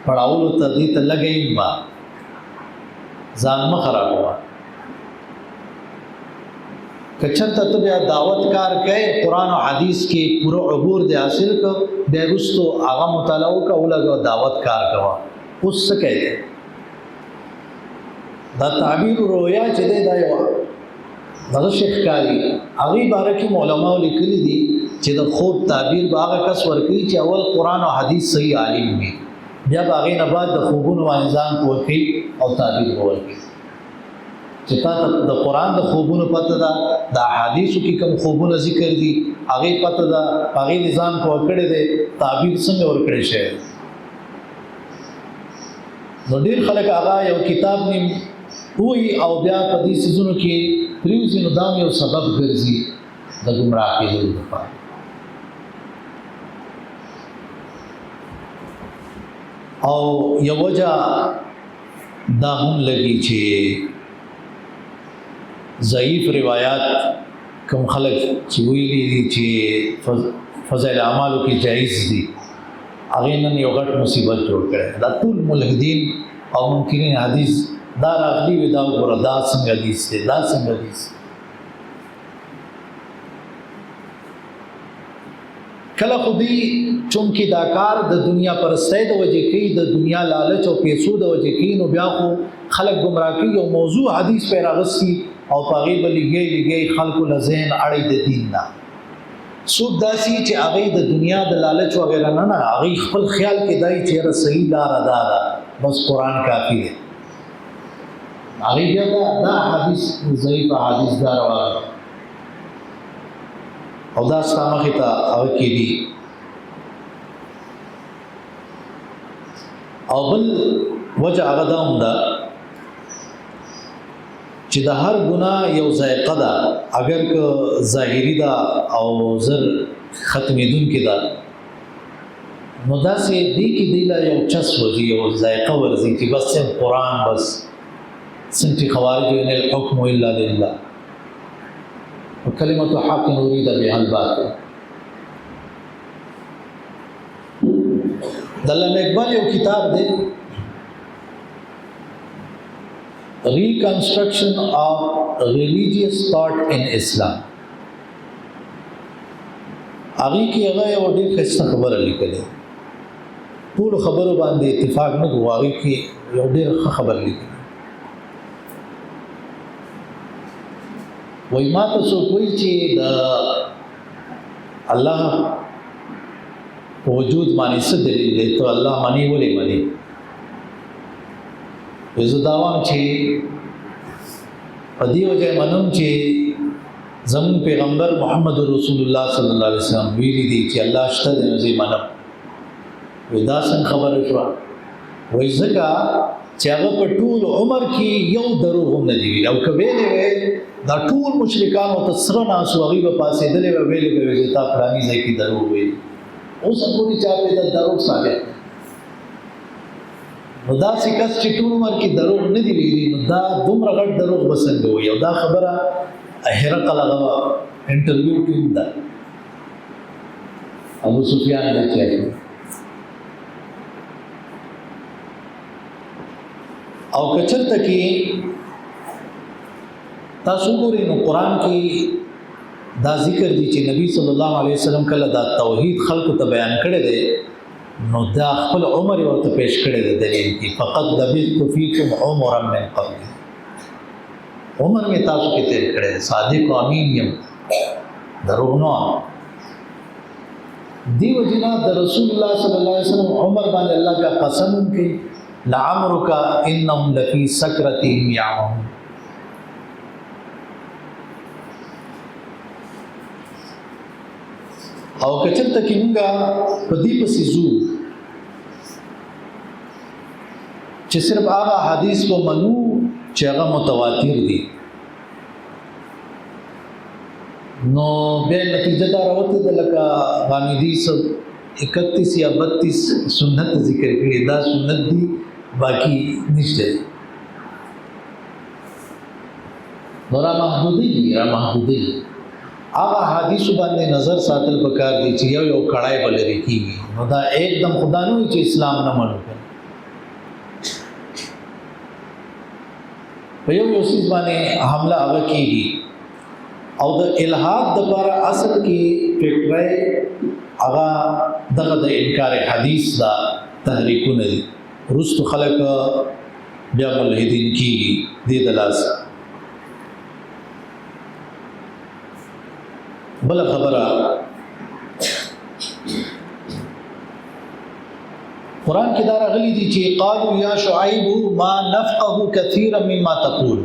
پړاولو ته دې ته لګي ما ځان ما خرابوه. کچرته ته بیا دعوت کار کوي قرآن او حدیث کې پوره عبور دې حاصل کو بیا رستو هغه مطالعه کوله دعوت کار کوه اوس څه کوي دا تعبیر رؤیا چې دی دا یو دغه شیخ کاری هغه باره کې علماء لیکلي دي چې د خوب تعبیر به هغه کس ورکوي چې اول قرآن او حدیث صحیح عالم وي بیا به هغې نه بعد د خوبونو باندې ځان پوه کوي او تعبیر به ورکوي چې تا ته د قرآن د خوبونو پته ده د احادیثو کې کوم خوبونه ذکر دي هغې پته ده هغې دې ځان پوه کړی دی تعبیر څنګه ورکړی شوی نو ډېر خلک هغه یو کتاب نیم وایي او بیا په دې څیزونو کې پرېوځي نو دا یو سبب ګرځي د ګمراه کېدلو لپاره. او یو وجه دا هم لګي چې ضعیف روایات کوم خلک چې ویلي دي چې فضائل اعمالو کې جایز دي هغې نن یو غټ مصیبت جوړ کړی دا ټول ملحدین او منکرین حدیث دا راغلي وي دا وګوره دا څنګه حدیث دی دا څنګه حدیث کله خو دوی چونکې دا کار د دنیا پرستۍ د وجې کوي د دنیا لالچ او پیسو د وجې کوي نو بیا خو خلک ګمراه کوي او موضوع حدیث پې راغستي او په هغې به لګی خلکو له ذهن اړوي د دین نه څوک داسې چې هغې د دنیا د لالچ وغیره نه هغې خپل خیال کې دی چې یاره صحیح لاره دا ده بس قرآن کافي دی هغې بیا دا حدیث ضعیف حدیث دا روان او دا ستا مخې ته هغه کېدي. او بل وجه هغه دا هم ده چې د هر ګناه یو ذایقه ده اگر که ظاهري ده او زر ختمېدونکې ده نو داسې دی کې دی له یو چس وځي یو ذایقه ورځي چې بس قرآن بس صنف خوارج ان الحكم الا لله وكلمة حق نريد بها الباطل. د علامه اقبال یو کتاب دی Reconstruction of Religious Thought in Islam هغې کې هغه یو ډېر ښایسته خبره لیکلې ټولو خبرو باندې اتفاق نه کوو هغې کې یو ډېر ښه خبر لیکلی وای ما ته څوک وایي چې د الله په وجود باندې څه دلیل دی ته الله منې ولې منې زه دا وایم چې په دې وجه منم چې زموږ پیغمبر محمد رسول الله صلی الله علیه وسلم ویلي دي چې الله شته دی نو زه منم وایي دا څنګه خبره شوه وایي ځکه چې هغه په ټول عمر کې یو دروغ هم نه دی ویلي او که ویلې وی دا ټول مشرکان ورته سره ناستو هغوی به پاڅېدلې وی ویلې به وی چې تا فلاني ځای کې دروغ ویلي اوس هم پورې چا پرې دا دروغ ثابت نو داسې کس چې ټول عمر کې دروغ نه دی ویلي نو دا دومره غټ دروغ به څنګه وایي او دا خبره هرقل هغه انټرویو کې هم ده ابو سفیان نه چایي او کچرته کې تاسو ګورئ نو قرآن کې دا ذکر دی چې نبی صلی الله علیه وسلم کله دا توحید خلقو ته بیان کړی دی نو دا خپل عمر ورته پیش کړی دی دلیل کې فقط لبثت فیکم عمرا من قبل عمر می تاسو کې تیر کړی صادق او امین یم دروغ نه دیو جنا د رسول الله صلی الله علیه وسلم عمر باندې الله بیا قسم کوي لعمرک انهم لفی سکرتهم یعمهون او کچرته کې موږ په دې پسې ځو چې صرف هغه حدیث په منو چې هغه متواتر دي نو به نتیجه دا راوته د لکه غامدي سب 31 یا 32 سنت ذکر کړي دا سنت دي باقی نشته نورا محدودی هغه حدیث باندې نظر ساتل پکار دي چې یو کړای بلری کیږي نو دا एकदम خدا نه چې اسلام نه منو په یو سیس باندې حمله هغه کیږي او د الہاد د پر اصل کې فکرای هغه دغه د انکار حدیث دا تحریکونه دي رست خلق بیا ملحدین کیږي دې دلاس بل خبره قرآن کې دا راغلي دي چې قالوا یا شعیب ما نفقه كثيرا مما تقول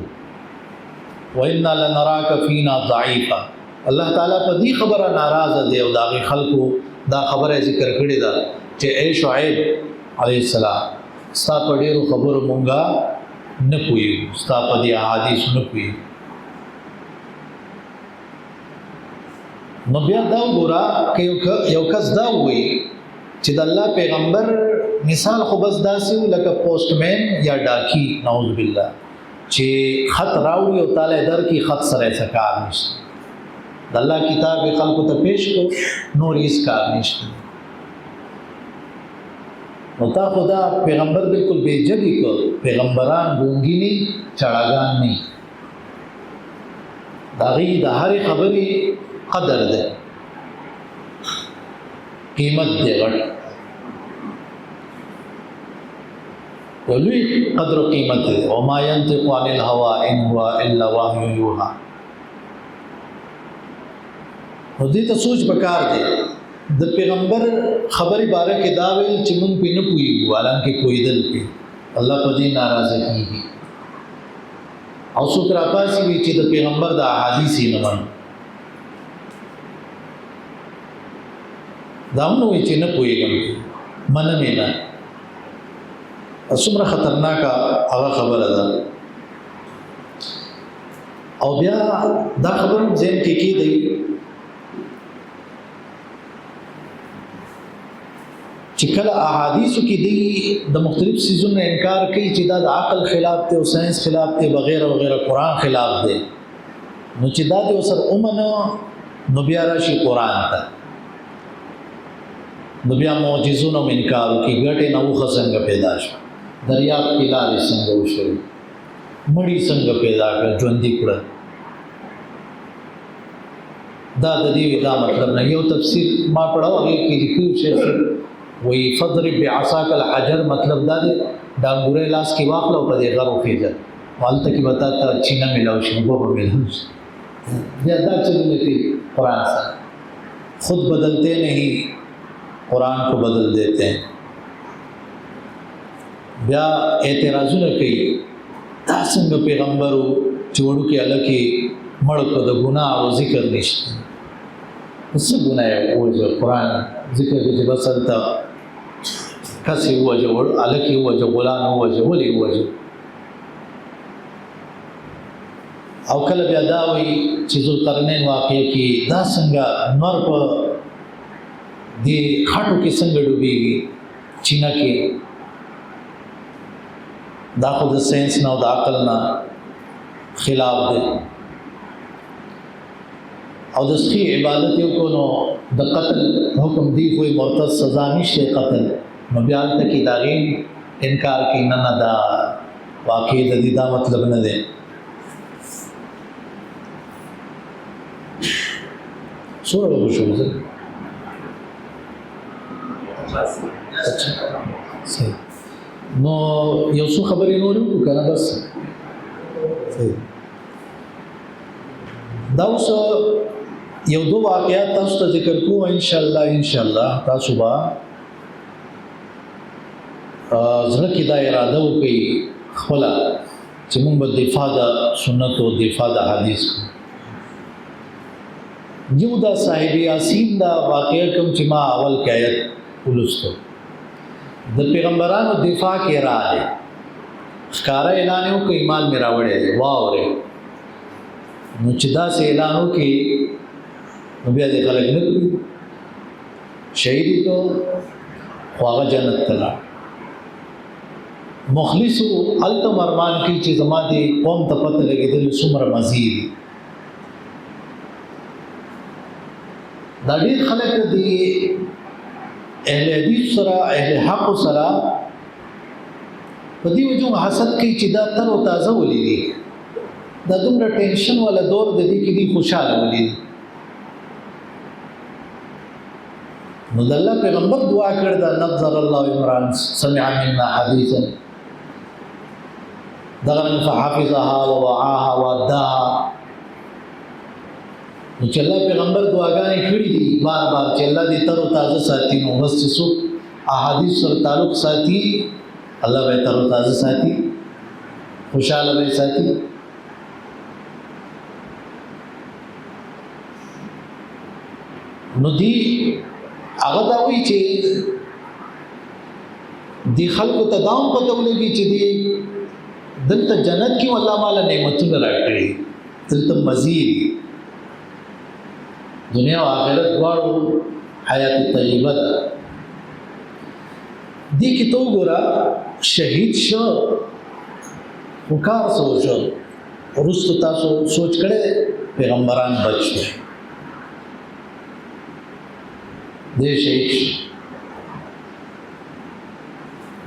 وإنا لنراك فينا ضعيفا الله تعالی په دې خبره ناراضه دی او داغه خلکو دا خبره ذکر کړې ده چې اے شعیب علیه السلام ستا په ډیرو خبرو مونږه نه پوهیږو ستا په دې احادیث نه پوهیږو نو بیا دا وګوره چې یو کس دا وایي چې د الله پیغمبر مثال خو بس داسې لکه پوسټمن یا ډاکی نعوذ بالله چې خط راوړي او تعالی در کې خط سره کار نشته د الله کتاب خلکو ته پیش کو نور هیڅ کار نشته نو تا خدا پیغمبر بالکل بے جبی کو پیغمبران ګونګی نه چړاګان نه داغي د هر خبرې قدر ده قیمت دی غټ ولوی قدر قیمت دی وما ينطق عن الهوى ان هو الا وحي يوحى نو دې ته سوچ پکار دی د پیغمبر خبرې باره کې دا ویل چې مونږ په نه پوهیږو حالانکه پوهیدل کې الله په دې ناراضه کیږي او څوک راپاسي وي چې د پیغمبر د احادیث نه مني دا نو چې نه پوهیږم مننه نه څومره خطرناک هغه خبره ده او بیا دا خبره ځین کې دی چې کله احادیثو کې دی د مختلف سيزونو انکار کوي چې دا د عقل خلاف دی او ساينس خلاف دی وغیرہ وغیرہ قران خلاف دی نو چې دا د وسر اومنه نو بیا راشي قران ته نو بیا معجزونو انکار کوي ګټه نو څنګه پیدا شو دریاب کې لارې څنګه وشوي مړی څنګه پیدا کړ ژوندۍ کړ دا د دې دا مطلب نه یو تفسیر ما پڑھاو هغه کې لیکو شیخ وی فضرب بعصاك الحجر مطلب دا دی ډنګورې لاس کې واخلو په دې غرو خېځه والته کې وتا ته چینه ملاو شي وګو ملاو شي بیا دا چلونه کې قرآن سره خود بدلتے نہیں قرآن کو بدل دیتے ہیں بیا اعتراضونه کوي دا څنګه پیغمبرو چوڑو کې الکه مړ کو د ګناه او ذکر نشته څه ګناه او قرآن ذکر کې بسلتا کسي وجه ور الکه وجه غلان وجه ولي وجه او کله بیا دا وی چې ذوالقرنین واقع کې دا څنګه نور په دې خاطو کې څنګه ډوبېږي چینا کې دا خو د ساينس نه او د عقل نه خلاف دی او د سخی عبادت یو کو نو د قتل حکم دی کوئی مرتد سزا نشته قتل نو بیا تک داغین انکار کوي نه دا واقع د دې دا مطلب نه دی سوره وشو زه اچھا صحیح نو یو څو خبرې نور وکړو کنه بس دا اوس یو دو واقعات تاسو ته ذکر کوم ان شاء الله تاسو به زړه کې دا اراده وکړي خپل چې موږ به دفاع د سنت او دفاع د حدیث یو دا صاحب یاسین دا واقعه کوم چې ما اول کې آیت ولستو د پیغمبرانو دفاع کې را دي ښکارا اعلان یو کوي ایمان مې راوړی دی واورې نو چې دا سه اعلان وکړي نو بیا دې خلک نه کوي شهیدی کو خواغه جنت ته لاړ مخلص التم ارمان کی چې زما دي قوم ته پته لګېدل څومره مزید دا ډېر خلک دي اهل حدیث سره اهل حق سره په دې وجو حسد کوي چې دا تر او تازه ولې دي دا دومره ټینشن ولا دور د دې کې دي خوشاله ولې دي نو د الله پیغمبر دعا کړ دا نظر الله عمران سمع منا حدیثا دغه فحافظها ووعاها واداها نو چې الله پیغمبر دعاګانې کړې دي بار بار چې الله دې تر او تازه ساتي نو بس څو احادیث سره تعلق ساتي الله به تر او تازه ساتي خوشاله به ساتي نو دی هغه دا وی چې دی خلکو ته داوم پته ولګي چې دی دلته جنت کې الله مالا نعمتونه راکړي دلته مزید دنیا او آخرت دواړو حیات طیبه ده دی کې تو ګورا شهید شو وکړ سوچ ورستو تاسو سوچ کړئ پیغمبران بچو دې شهید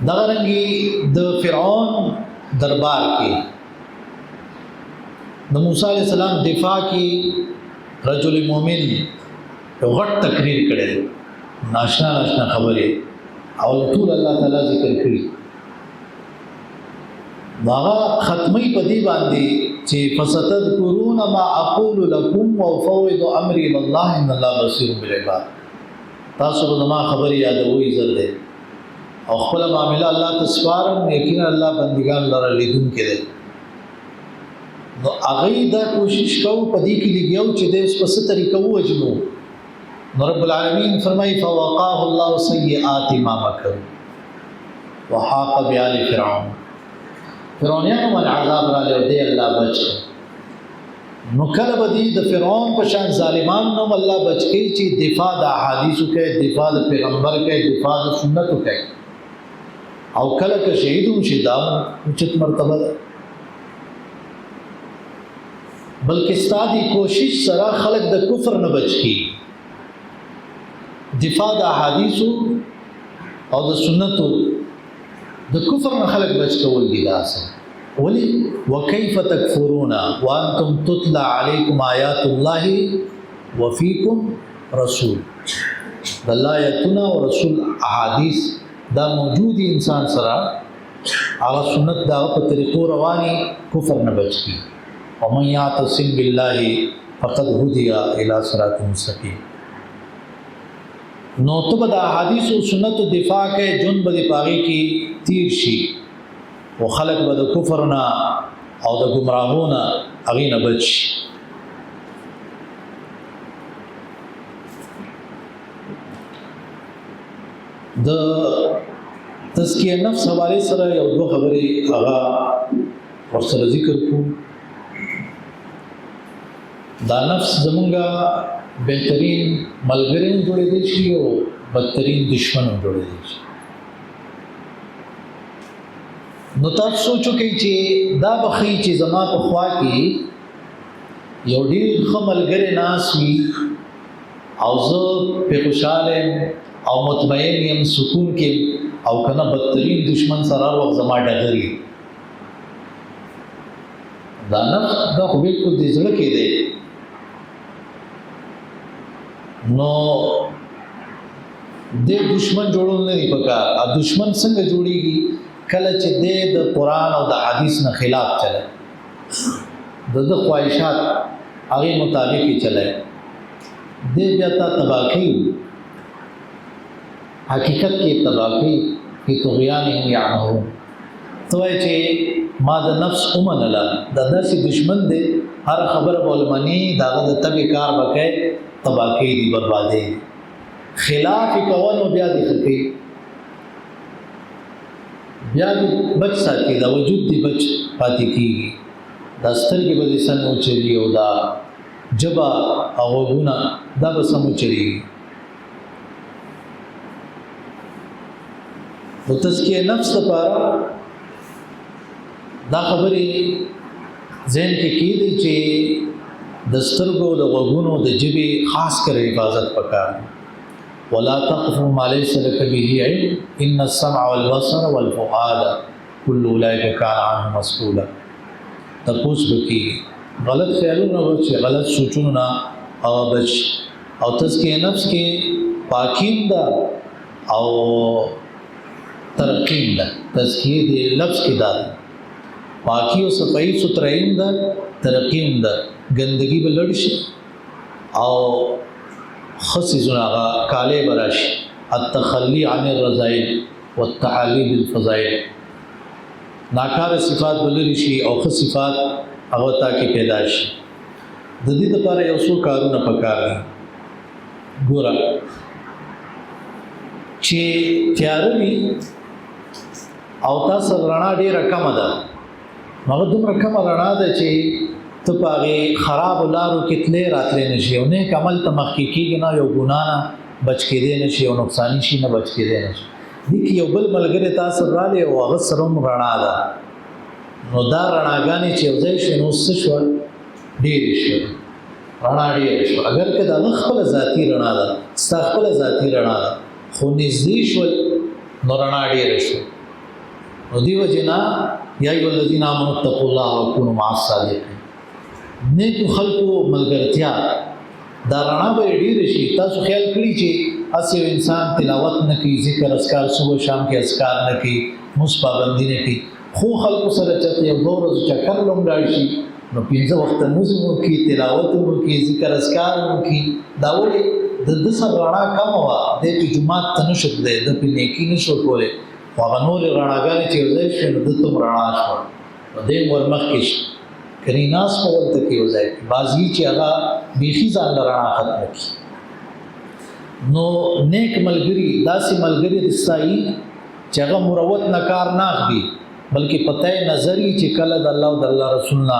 دغه رنګي د فرعون دربار کې د موسی علی السلام دفاع کې رجل مومن یو غټ تقریر کړي ناشنا خبره او ټول الله تعالی ذکر کړی داغه ختمي پدی باندې چې فستذكرون ما اقول لكم وافوض امري الى الله ان الله بصير بالعباد تاسو به ما خبر یادوي زر دې او خپل معاملې الله تسوارم یقینا الله بندگان لره لیدون کړي نو هغه دا کوشش کوو پدې کې لګیاو چې د په ست طریقو وجنو نو رب العالمین فرمای فوقاه الله سیئات ما مکر وحاق بآل فرعون فرعونانو باندې عذاب را لې الله بچ نو کله بدی د فرعون په شان ظالمان نو الله بچ کی چې دفاع د احادیثو کې دفاع د پیغمبر کې دفاع د سنتو کې او کله که شهیدون شي دا اوچت مرتبه ده بلکې ستادي کوشش سره خلق د کفر نه بچ کی دفاع د احادیثو او د سنتو د کفر نه خلق بچ کول دي لاسه ولی وکيف تکفرون وانتم تتلى عليكم آیات الله وفيكم رسول د الله آیاتنا او رسول احادیث دا موجودی انسان سره هغه سنت دا په طریقو رواني کفر نه بچ کی ومن يعتصم بالله فقد هدي الى صراط مستقيم نو تو بدا حدیث و سنت و دفاع کے جن بدی پاگی کی تیر شی و خلق بدا کفرنا او دا گمراہونا اغین بچ دا تزکیه نفس حوالے سره یو دو خبری اغا ورسره ذکر کو دا نفس زمونگا بهترین ملګری جوړې دي شي او بدترین دشمن جوړې دي شي نو تاسو سوچو کې چې دا بخي چې زما په خوا کې یو ډېر ښه ملګری ناس وي او زه په خوشاله او مطمئن یم سکون کې او کنه بدترین دشمن سره وخت زما ډغري دا نه دا خو بالکل دې ځل کې دی نو د دشمن جوړول نه پکار ا دشمن څنګه جوړیږي کله چې د قرآن او د حدیث نه خلاف چلے د خواهشات هغه مطابق چلے د بیا تا تباہی حقیقت کې تباہی کی طغیان یعمهون تو چې ما د نفس اومنله دا داسې دشمن دی هر خبره به ولمني د هغه د تبې کار به کوي تباه کوي دي بربادوي خلاف یې کول نو بیا دې ښه کوي بیا دې بچ ساتي دا وجود دې بچ پاتې کېږي دا سترګې به دې سم وچلي او دا ژبه او غوږونه دا به سم وچلېږي نو تزکیه نفس لپاره دا خبرې ذهن کې کېدی چې د سترګو د غوږونو د ژبې خاص کر حفاظت پکار ولا تقف ما ليس لك به علم ان السمع والبصر والفؤاد كل اولئك كان عنه مسؤولا تپوس بکی غلط خیالونه بچ غلط سوچونه او بچ او تزکیه نفس کې پاکیم دا او ترقیم دا تزکیه دی لفظ کې دا پاکی او صفائی سترائیم دا ترقیم دا گندگی به لړ شي او خصیزونه هغه کاله براشي التخلي عن الرذائل والتعالي بالفضائل ناکاره صفات بلری شي او خص صفات هغه تا کې پیدا شي د دې لپاره یو څو کارونه پکار دي ګوره چې تیاروي او تاسو رڼا ډیره کم ده هغه دومره کم رڼا ده چې ته په هغې خراب لارو کې تلې راتلې نه شي او نیک عمل ته مخکې کېږي نه یو ګناه نه بچ کېدی نه شي او نقصاني شي نه بچ کېدی نه شي دې کې یو بل ملګری تاسو رالی او هغه سره هم رڼا ده نو دا رڼاګانې چې یو ځای شوې نو څه شول ډېرې شوې رڼا ډېره شوه اگر که د هغه خپله ذاتي رڼا ده ستا خپله ذاتي رڼا ده خو نږدې شول نو رڼا ډېره شوه نو دې وجې نه یا ایها الذین آمنوا اتقوا الله وکونوا مع الصادقین نیکو خلقو ملګرتیا دا رڼا به ډېره شي تاسو خیال کړي چې هسې یو انسان تلاوت نه کوي ذکر اذکار صبح شام کې اذکار نه کوي مونځ پابندي نه کوي خو خلکو سره چېرته یو دوه ورځو چکر له هم لاړ شي نو 5 وخته مونځ هم وکړي تلاوت هم وکړي ذکر اذکار هم وکړي دا ولې د ده سره رڼا کمه وه دی پې جومات ته نه شو تللی ده پې نیکي نه شو کولی خو هغه نورې رڼاګانې چې یو ځای شوې نو ده ته هم رڼا شوه نو دی هم ورمخکې شي کنی ناس په ولته کې یو ځای بعضې چې هغه بیخي ځان له رڼا ختمه کړي نو نیک ملګري داسې ملګري د ستایي چې هغه مروت نه کار نه اخلي بلکې پته یې نظر وي چې کله د الله او د الله رسول نه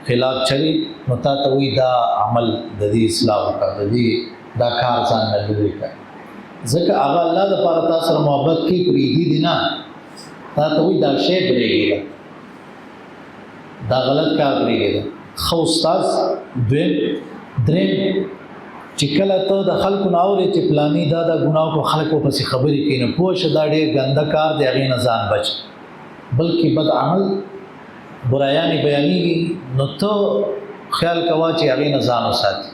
خلاف چلي نو تا ته وایي دا عمل د دې اصلاح وکړه د دې دا کار ځان نه لرې کړه ځکه هغه الله دپاره تا سره محبت کوي پرېږدي دي نه تا ته وایي دا شی پرېږده دا غلط کار پرېږده ښه استاد درېم چې کله ته د خلکو نه اورې چې پلاني دا ګناه کو خلکو پسې خبرې کوي نو پوه شه دا ډېر ګنده کار دی هغې نه ځان بچ بلکې بد عمل برایانې بیانېږي نو ته خیال کوه چې هغې نه ځان وساتي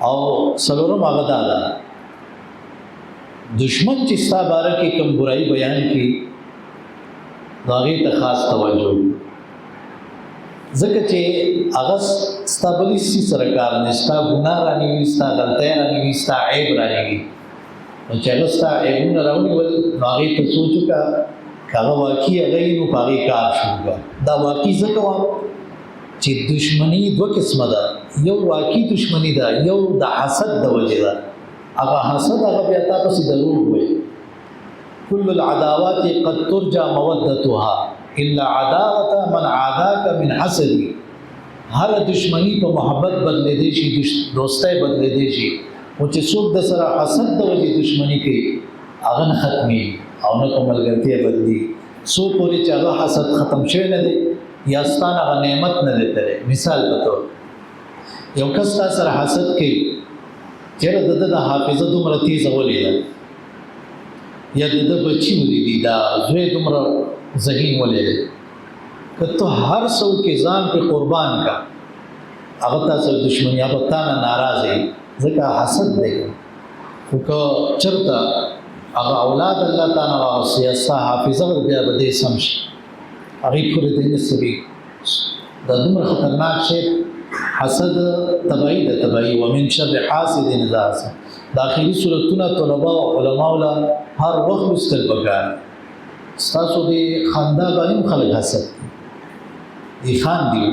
او څلورم هغه دا ده دشمن چې ستا باره کې کوم برایي بیان کړي نو هغې ته خاص توجه ځکه چې هغه ستا بلې څه سره کار نه ستا ګناه رانیوي ستا غلطۍ رانیوي ستا عیب رانیوي نو چې هغه ستا عیبونه راونیول نو هغې ته سوچ وکړه که هغه واقعي هغه یې نو په هغې کار شروع کړه دا واقعي ځکه وایم چې دشمني دوه قسمه ده یو واقعي دشمني ده یو د حسد د وجې ده هغه حسد هغه بیا تا پسې دروغ وایي کل العداوات قد ترجى مودتها الا عداوت من عاداك من حسدی هر دشمنی په محبت بدلېدی شي دوستۍ بدلېدی شي او چې څوک د سره حسد د وجې دشمنی کوي هغه نه ختمي او نه په ملګرتیا بدلي څو پورې چې هغه حسد ختم شوی نه دی یا ستانه هغه نعمت نه دی تللی مثال په طور یو کس تا سره حسد کوي چېرې د ده د حافظه دومره تیزه ولیده یا د ده بچي ولیدي دا زوی دومره ذهین ولیدي که ته هر څو کې ځان پې قربان کا هغه تا سره دشمني هغه تا نه ناراضه ځکه حسد دی خو که چېرته هغه اولاد الله تعالی راوستي یا ستا حافظه بیا به دې سم شي هغې پورې دی نه سوي دا دومره خطرناک شی حسد تبعی ده تبعی ومن شر حاسد اذا حسد د آخري صورتونه طلبه او علماو له هر وخت لوستل پکار ستاسو د خندا باندې خلک حسد دی خان دی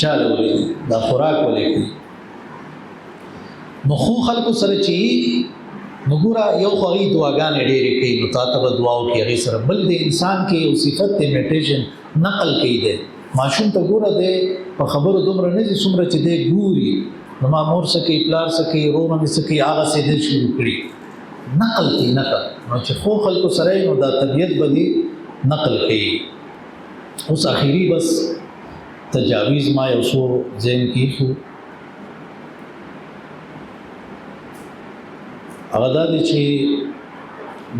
چاله ولې دا خوراک ولې کوي نو خو خلکو سره چې نو ګوره یو خو هغې دعاګانې ډېرې کوي نو تا ته به دعا وکړي هغې سره بل د انسان کې یو صفت دی میډیټیشن نقل کوي دی ماشوم ته ګوره دی په خبرو دومره نه دي څومره چې دی ګوري نو ما مور څه کوي پلار څه کوي ورونه مې څه کوي هغسې دی شروع کړي نقل کوي نقل نو چې خو خلکو سره نو دا طبیعت به دې نقل کوي اوس اخري بس تجاویز ما یو څو ذهن کې ایښو هغه دا دی چې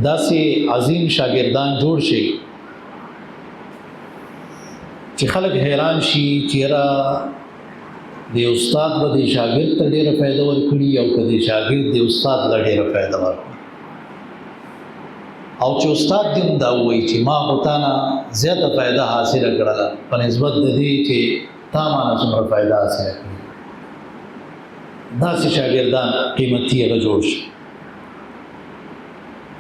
داسې عظیم شاګردان جوړ شي چې خلک حیران شي چې یاره د استاد به د شاګرد ته ډېره فایده ورکړي او که د شاګرد د استاد له ډېره فایده ورکړي او چې استاد دې هم دا ووایي چې ما خو تا نه زیاته فایده حاصله کړله په نسبت د دې چې تا ما نه څومره فایده حاصله کړي داسې شاګردان قیمتي هغه جوړ شي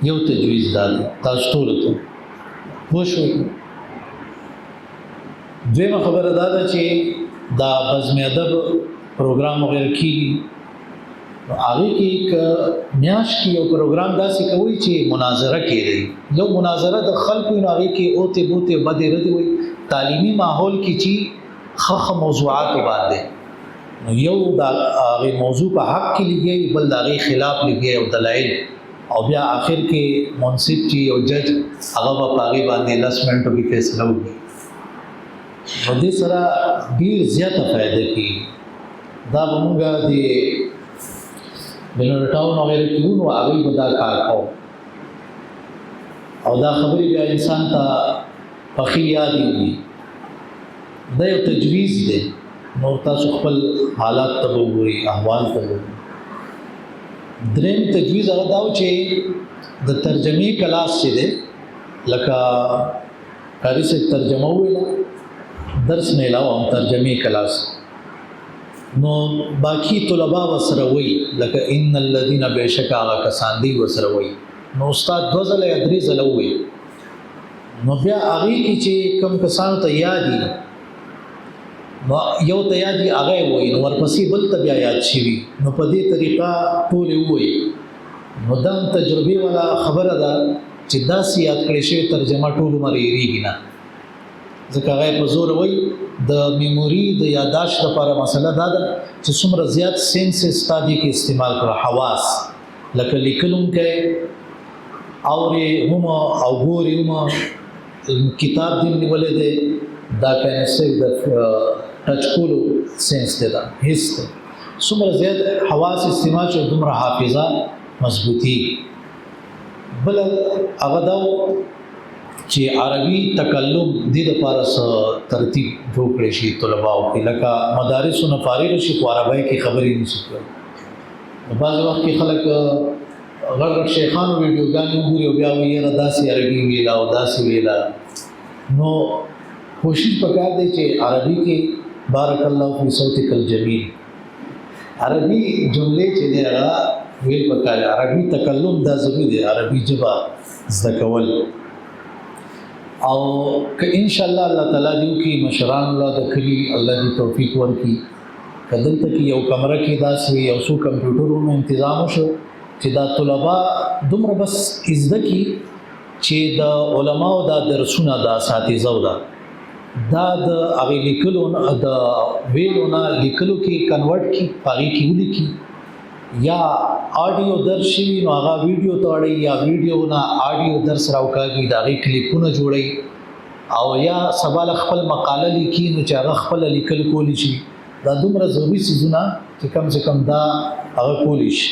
یو تجویز دا دی تاسو ټولو ته پوه شوئ دویمه خبره دا ده چې دا بزم ادب پروګرام وغیره کېږي نو هغې کې که میاشت کې یو پروګرام داسې کوئ چې مناظره کېدی یو مناظره د خلکو نو هغې کې اوتې بوتې بدې ردې وي تعلیمي ماحول کې چې ښه موضوعاتو باندې نو یو د هغې موضوع په حق کې لګي بل د هغې خلاف لګي او دلایل او بیا آخر کې منصف چې یو جج هغه به په هغې باندې 10 منټو کې فیصله وکړي نو دې سره ډېر زیاته فایده کېږي دا به مونږ د بینالټاون وغیره کې وو نو هغوی به دا کار کوو او دا خبرې بیا انسان ته پخې یادې وي دا یو تجویز دی نور تاسو خپل حالات ته به وګورئ احوال ته به وګورئ دریم تجویز هغه دا و چې د ترجمې کلاس چې دی لکه قاري صاحب ترجمه وویله درس نه علاوه هم ترجمې کلاس نو باقی طلبا وسره وي لکه ان الذين بشک هغه کسان دي وسره وي نو استاد 2 ځله یا 3 ځله وي نو بیا هغې کې چې کوم کسانو ته یادي نو یو ته یادي هغه وایي نو ورپسې بل ته بیا یاد شوي نو په دې طریقه ټولې ووایي نو دا تجربې والا خبره ده چې داسې یاد کړی شوې ترجمه ټول عمر هېرېږي نه ځکه هغه په زور وایي د میموري د یادداشت لپاره مسله دا ده چې څومره زیات سینسز تا دې کې استعمال کړه حواس لکه لیکل هم کوې اورې هم او ګورې هم کتاب دې نیولی دی دا کینسټک د ټچ کولو سینس دی دا حس دی څومره زیات حواس استعمال شو دومره حافظه مضبوطي بل هغه دا چې عربي تکلم دې لپاره ترتیب جوړ کړی شي طلباو کې لکه مدارسونه فارغ شي په عربی کې خبرې نشي کولی بعض وخت کې خلک غړ شیخانو ویډیوګانې وګوري او بیا وایي یاره داسې عربي ویلا او داسې ویلا نو کوشش پکار دی چې عربي کې بارک الله فی صوتک الجمیل عربي جملې چې دی هغه ویل پکار عربي تکلم دا ضروري دی عربي ژبه زده کول او که ان شاء الله الله تعالی دې وکړي مشران الله د کلي الله دې توفیق ورکړي که دلته کې یو کمره کې داسې یو څو کمپیوټرونو تنظیم وشو چې دا طلبا دومره بس زده کړي چې د علماو دا درسونه د اساتذو ده دا د هغې لیکلو د ویلو نه لیکلو کې کنورټ کړي په هغې کې ولیکي یا آډیو درس شوي نو هغه ویډیو ته اړوي یا ویډیو نه آډیو درس راوکاږي د هغې کلیپونه جوړوي او یا سبا له خپل مقاله لیکي نو چې هغه خپله لیکل کولی شي دا دومره ضروري څیزونه چې کم سے کم دا هغه کولی شي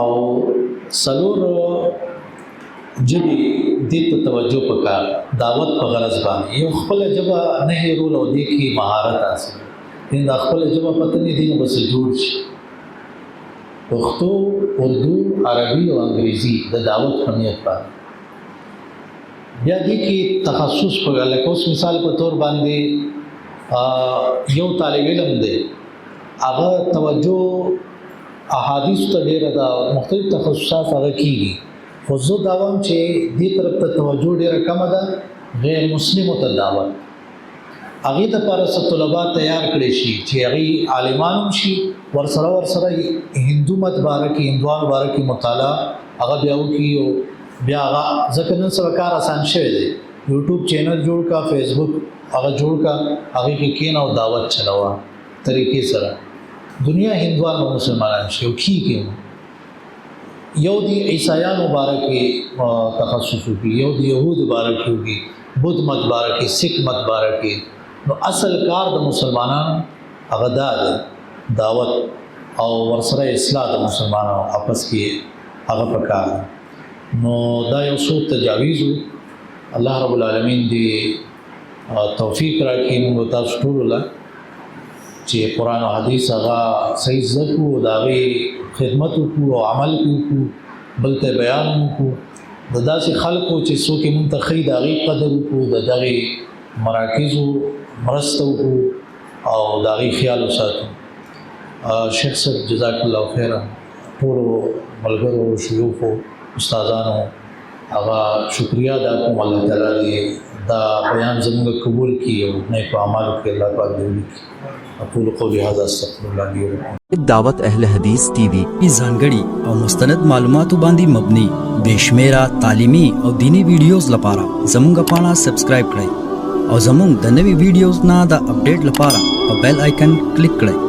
او څلور ژبې دې ته توجه پکار دعوت په غرض باندې یو خپله ژبه نه هېرول او دې کې مهارت حاصل دا خپل ژبه پته نه دي نو بس جوړ شي پښتو اردو عربي او انګریزي د دعوت په نیت باندې بیا دې کې تخصص په لکه اوس مثال په تور باندې یو طالب علم دی هغه توجه احادیث ته ډېره ده مختلف تخصصات هغه کېږي خو زه دا وایم چې دې طرف ته توجه ډېره کمه ده، غیر مسلمو ته دعوت، هغې دپاره څه طلبا تیار کړی شي چې هغې عالمان هم شي، ورسره هندو مت باره کې، هندوانو باره کې مطالعه هغه بیا وکړي، او بیا هغه ځکه نن سبا کار آسان شوی دی، یوټیوب چینل جوړ کا، فیسبوک هغه جوړ کا، هغې کې کښېنه او دعوت چلوه طریقې سره. دنیا هندوان او مسلمانان شي او کېږي، یو د عیسایانو باره کې تخصص وکړي، یو د یهودو باره کې وکړي، بدھ مت باره کې، سکھ مت باره کې. نو اصل کار د مسلمانانو هغه دا دی، دعوت او ورسره اصلاح د مسلمانانو اپس کې هغه پکار. نو دا یو څو تجاویز و، الله رب العالمین دې توفیق راکړي موږ تاسو ټولو له چې قرآن او حدیث هغه صحیح زده کړو، د هغې خدمت وکړو او عمل وکړو، بل ته بیان وکړو، د داسې خلکو چې څوک یې مونږ ته ښیي د هغې قدر وکړو، د دغې مراکزو مرسته وکړو او د هغې خیال وساتو. شیخ صاحب جزاک الله خیره، ټولو ملګرو شیوخو استادانو هغه شکریه ادا کوم، الله تعالی دې دا بیان زموږ قبول کړي او نیکو اعمالو کې الله پاک دې ولیکي. اقول قولي هذا استغفر الله لي ولكم. دعوت اهل حدیث ٹی وی ځانګړي او مستند معلوماتو باندې مبني بشمیره تعلیمي او دینی ویډیوز لپاره زموږ پاڼه سبسکرایب کړئ او زموږ د نوي ویډیوز نه د اپډیټ لپاره په بیل آیکن کلیک کړئ.